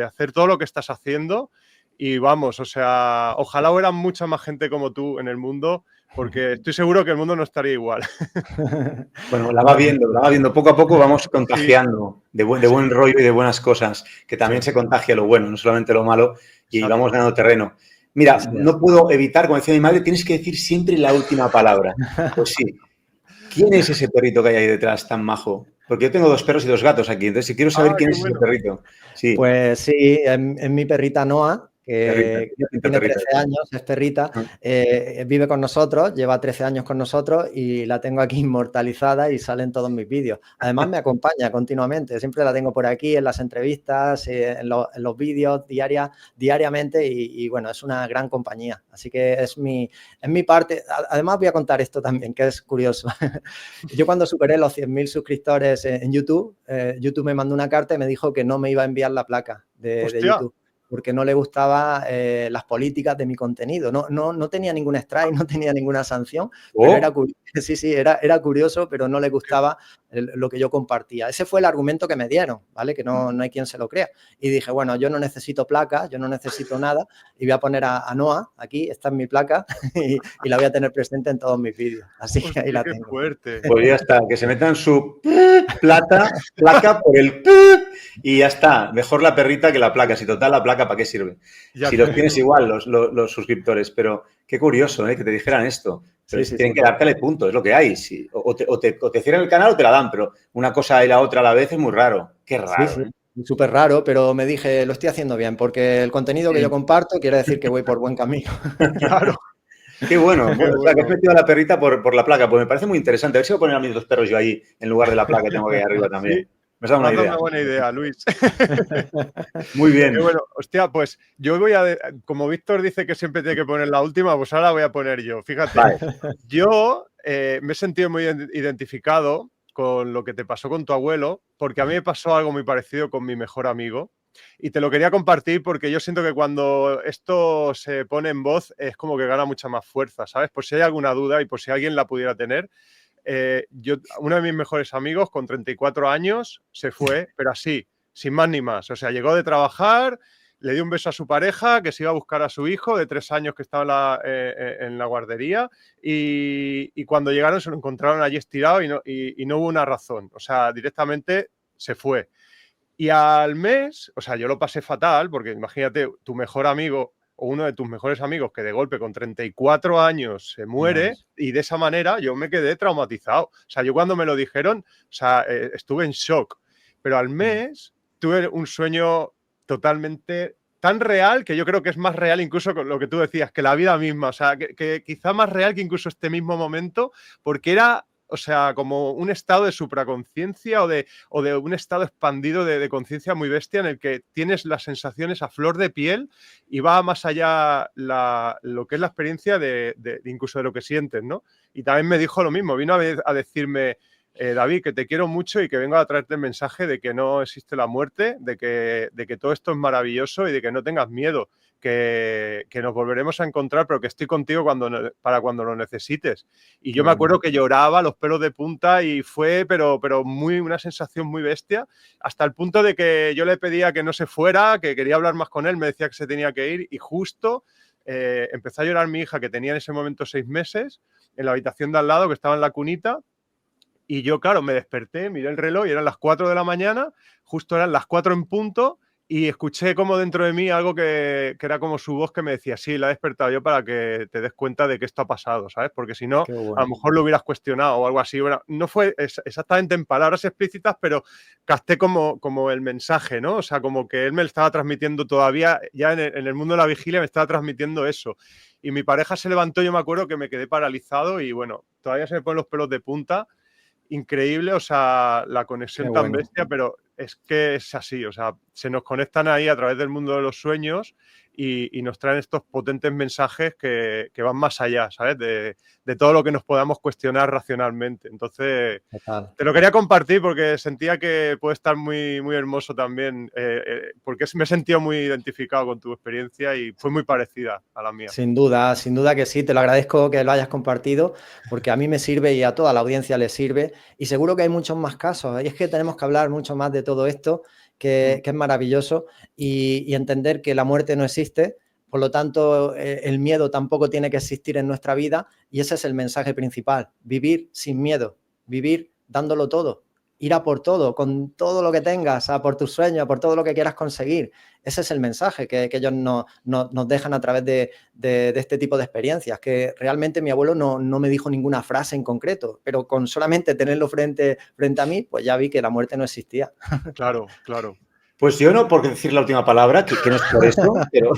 hacer todo lo que estás haciendo. Y vamos, o sea, ojalá hubiera mucha más gente como tú en el mundo, porque estoy seguro que el mundo no estaría igual. Bueno, la va viendo. Poco a poco vamos contagiando de buen rollo y de buenas cosas, que también se contagia lo bueno, no solamente lo malo, y vamos ganando terreno. Mira, no puedo evitar, como decía mi madre, tienes que decir siempre la última palabra. Pues sí, ¿Quién es ese perrito que hay ahí detrás tan majo? Porque yo tengo 2 perros y 2 gatos aquí, entonces si quiero saber quién es ese perrito. Sí, Pues sí, es mi perrita Noah, perrita, que perrita, tiene perrita. 13 años, es perrita, vive con nosotros, lleva 13 años con nosotros y la tengo aquí inmortalizada y sale en todos mis vídeos. Además me acompaña continuamente, siempre la tengo por aquí en las entrevistas, en los vídeos diariamente y bueno, es una gran compañía. Así que es mi parte. Además voy a contar esto también, que es curioso. Yo cuando superé los 100.000 suscriptores en YouTube, YouTube me mandó una carta y me dijo que no me iba a enviar la placa de YouTube, porque no le gustaban las políticas de mi contenido. No tenía ningún strike, no tenía ninguna sanción, pero era curioso, pero no le gustaba lo que yo compartía. Ese fue el argumento que me dieron, ¿vale? Que no hay quien se lo crea. Y dije, bueno, yo no necesito placas, yo no necesito nada, y voy a poner a Noah aquí, esta es mi placa, y la voy a tener presente en todos mis vídeos. Así que ahí la tengo. ¡Qué fuerte! Pues ya está, que se metan su placa por el y ya está. Mejor la perrita que la placa. Si total, la placa, ¿para qué sirve? Ya si los tienes igual, los suscriptores. Pero qué curioso, que te dijeran esto. Pero tienen que dártele punto, es lo que hay. Sí. O te cierran el canal o te la dan, pero una cosa y la otra a la vez es muy raro. Qué raro. Sí. Súper raro, pero me dije, lo estoy haciendo bien, porque el contenido que yo comparto quiere decir que voy por buen camino. Claro. Qué bueno. O sea, que has metido a la perrita por la placa. Pues me parece muy interesante. A ver si voy a poner a mis 2 perros yo ahí en lugar de la placa que tengo aquí arriba también. Sí. Me has dado una buena idea, Luis. Muy bien. Qué bueno, hostia, pues yo como Víctor dice que siempre tiene que poner la última, pues ahora voy a poner yo. Fíjate, yo me he sentido muy identificado con lo que te pasó con tu abuelo, porque a mí me pasó algo muy parecido con mi mejor amigo. Y te lo quería compartir porque yo siento que cuando esto se pone en voz es como que gana mucha más fuerza, ¿sabes? Por si hay alguna duda y por si alguien la pudiera tener. Uno de mis mejores amigos con 34 años se fue, pero así, sin más ni más. O sea, llegó de trabajar, le dio un beso a su pareja, que se iba a buscar a su hijo de 3 años que estaba en la guardería y cuando llegaron se lo encontraron allí estirado y no hubo una razón. O sea, directamente se fue. Y al mes, o sea, yo lo pasé fatal porque imagínate, tu mejor amigo o uno de tus mejores amigos que de golpe con 34 años se muere y de esa manera yo me quedé traumatizado. O sea, yo cuando me lo dijeron, o sea, estuve en shock. Pero al mes tuve un sueño totalmente tan real que yo creo que es más real incluso con lo que tú decías, que la vida misma. O sea, que quizá más real que incluso este mismo momento porque era... O sea, como un estado de supraconciencia o de un estado expandido de conciencia muy bestia en el que tienes las sensaciones a flor de piel y va más allá lo que es la experiencia de incluso de lo que sientes, ¿no? Y también me dijo lo mismo, vino a decirme, David, que te quiero mucho y que vengo a traerte el mensaje de que no existe la muerte, de que todo esto es maravilloso y de que no tengas miedo. Que nos volveremos a encontrar, pero que estoy contigo para cuando lo necesites. Y yo me acuerdo que lloraba, los pelos de punta y fue, pero una sensación muy bestia, hasta el punto de que yo le pedía que no se fuera, que quería hablar más con él, me decía que se tenía que ir y justo empezó a llorar mi hija, que tenía en ese momento 6 meses, en la habitación de al lado, que estaba en la cunita. Y yo, claro, me desperté, miré el reloj y eran las 4 de la mañana, justo eran las 4 en punto, y escuché como dentro de mí algo que era como su voz que me decía, sí, la he despertado yo para que te des cuenta de que esto ha pasado, ¿sabes? Porque si no, a lo mejor lo hubieras cuestionado o algo así. Bueno, no fue exactamente en palabras explícitas, pero capté como el mensaje, ¿no? O sea, como que él me lo estaba transmitiendo todavía, ya en el mundo de la vigilia me estaba transmitiendo eso. Y mi pareja se levantó, yo me acuerdo que me quedé paralizado y bueno, todavía se me ponen los pelos de punta. Increíble, o sea, la conexión tan bestia, pero es que es así, o sea, se nos conectan ahí a través del mundo de los sueños y nos traen estos potentes mensajes que van más allá, ¿sabes? De todo lo que nos podamos cuestionar racionalmente. Entonces, te lo quería compartir porque sentía que puede estar muy, muy hermoso también, porque me he sentido muy identificado con tu experiencia y fue muy parecida a la mía. Sin duda que sí, te lo agradezco que lo hayas compartido porque a mí me sirve y a toda la audiencia le sirve y seguro que hay muchos más casos y es que tenemos que hablar mucho más de todo esto que es maravilloso y entender que la muerte no existe, por lo tanto el miedo tampoco tiene que existir en nuestra vida y ese es el mensaje principal, vivir sin miedo, vivir dándolo todo ir a por todo, con todo lo que tengas, a por tus sueños, a por todo lo que quieras conseguir. Ese es el mensaje que ellos nos dejan a través de este tipo de experiencias, que realmente mi abuelo no me dijo ninguna frase en concreto, pero con solamente tenerlo frente a mí, pues ya vi que la muerte no existía. Claro, claro. Pues yo no por decir la última palabra, que no es por eso, pero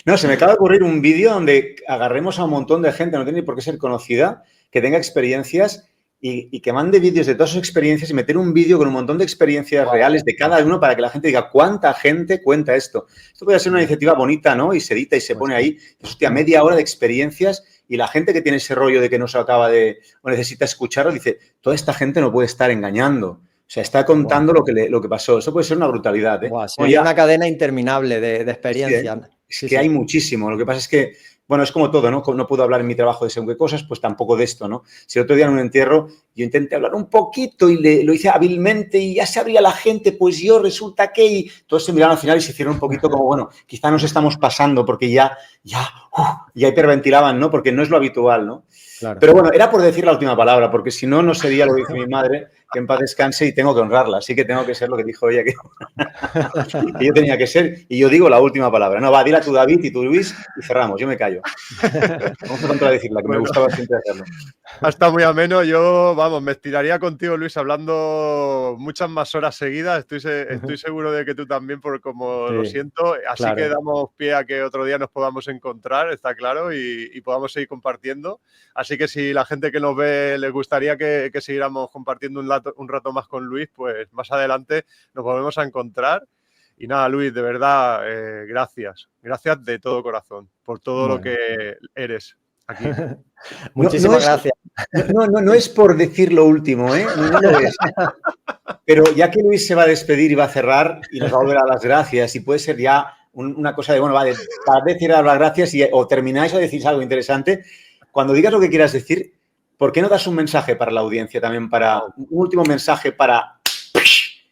no, se me acaba de ocurrir un vídeo donde agarremos a un montón de gente, no tiene ni por qué ser conocida, que tenga experiencias y que mande vídeos de todas sus experiencias y meter un vídeo con un montón de experiencias reales de cada uno para que la gente diga cuánta gente cuenta esto. Esto puede ser una iniciativa bonita, ¿no? Y se edita y se pone ahí, hostia, media hora de experiencias y la gente que tiene ese rollo de que no se acaba de o necesita escucharlo dice, toda esta gente no puede estar engañando. O sea, está contando lo que pasó. Eso puede ser una brutalidad, ¿eh? Sería una cadena interminable de experiencias. Sí, es que hay muchísimo. Lo que pasa es que, bueno, es como todo, ¿no? No puedo hablar en mi trabajo de según qué cosas, pues tampoco de esto, ¿no? Si el otro día en un entierro yo intenté hablar un poquito y lo hice hábilmente y ya se abría la gente, pues yo resulta que... Y todos se miraron al final y se hicieron un poquito como, bueno, quizá nos estamos pasando porque ya hiperventilaban, ¿no? Porque no es lo habitual, ¿no? Claro. Pero bueno, era por decir la última palabra, porque si no, no sería lo que dice mi madre, que en paz descanse y tengo que honrarla. Así que tengo que ser lo que dijo ella, que yo tenía que ser. Y yo digo la última palabra. No, va, dila tú, David, y tú, Luis, y cerramos. Yo me callo. Vamos a contradecirla, que me gustaba siempre hacerlo. Está muy ameno. Yo, vamos, me estiraría contigo, Luis, hablando muchas más horas seguidas. Estoy seguro de que tú también, por como lo siento. Así que damos pie a que otro día nos podamos encontrar, está claro, y podamos seguir compartiendo. Así que si la gente que nos ve les gustaría que siguiéramos compartiendo un rato más con Luis, pues más adelante nos volvemos a encontrar. Y nada, Luis, de verdad, gracias. Gracias de todo corazón por todo lo que eres aquí. Muchísimas gracias. No es por decir lo último, ¿eh? No lo es. Pero ya que Luis se va a despedir y va a cerrar y nos va a volver a dar las gracias y puede ser ya una cosa de, bueno, vale, para decir dar las gracias o termináis o decís algo interesante, cuando digas lo que quieras decir, ¿por qué no das un mensaje para la audiencia también, un último mensaje para...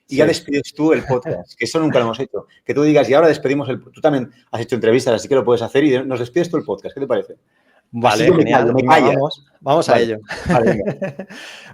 Y ya despides tú el podcast, que eso nunca lo hemos hecho. Que tú digas, y ahora despedimos el... Tú también has hecho entrevistas, así que lo puedes hacer y nos despides tú el podcast. ¿Qué te parece? Vale, genial. Vamos a ello. Vale,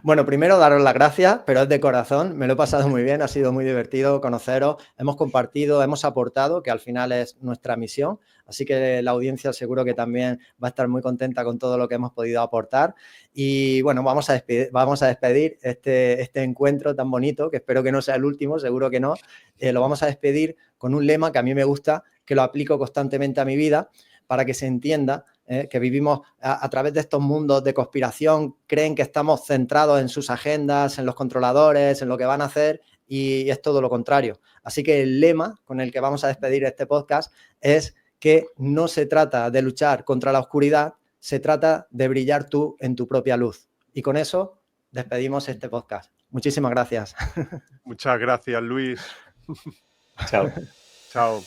bueno, primero daros las gracias, pero es de corazón. Me lo he pasado muy bien, ha sido muy divertido conoceros. Hemos compartido, hemos aportado, que al final es nuestra misión. Así que la audiencia seguro que también va a estar muy contenta con todo lo que hemos podido aportar. Y bueno, vamos a despedir este encuentro tan bonito, que espero que no sea el último, seguro que no. Lo vamos a despedir con un lema que a mí me gusta, que lo aplico constantemente a mi vida, para que se entienda que vivimos a través de estos mundos de conspiración, creen que estamos centrados en sus agendas, en los controladores, en lo que van a hacer, y es todo lo contrario. Así que el lema con el que vamos a despedir este podcast es que no se trata de luchar contra la oscuridad, se trata de brillar tú en tu propia luz. Y con eso despedimos este podcast. Muchísimas gracias. Muchas gracias, Luis. Chao. Chao.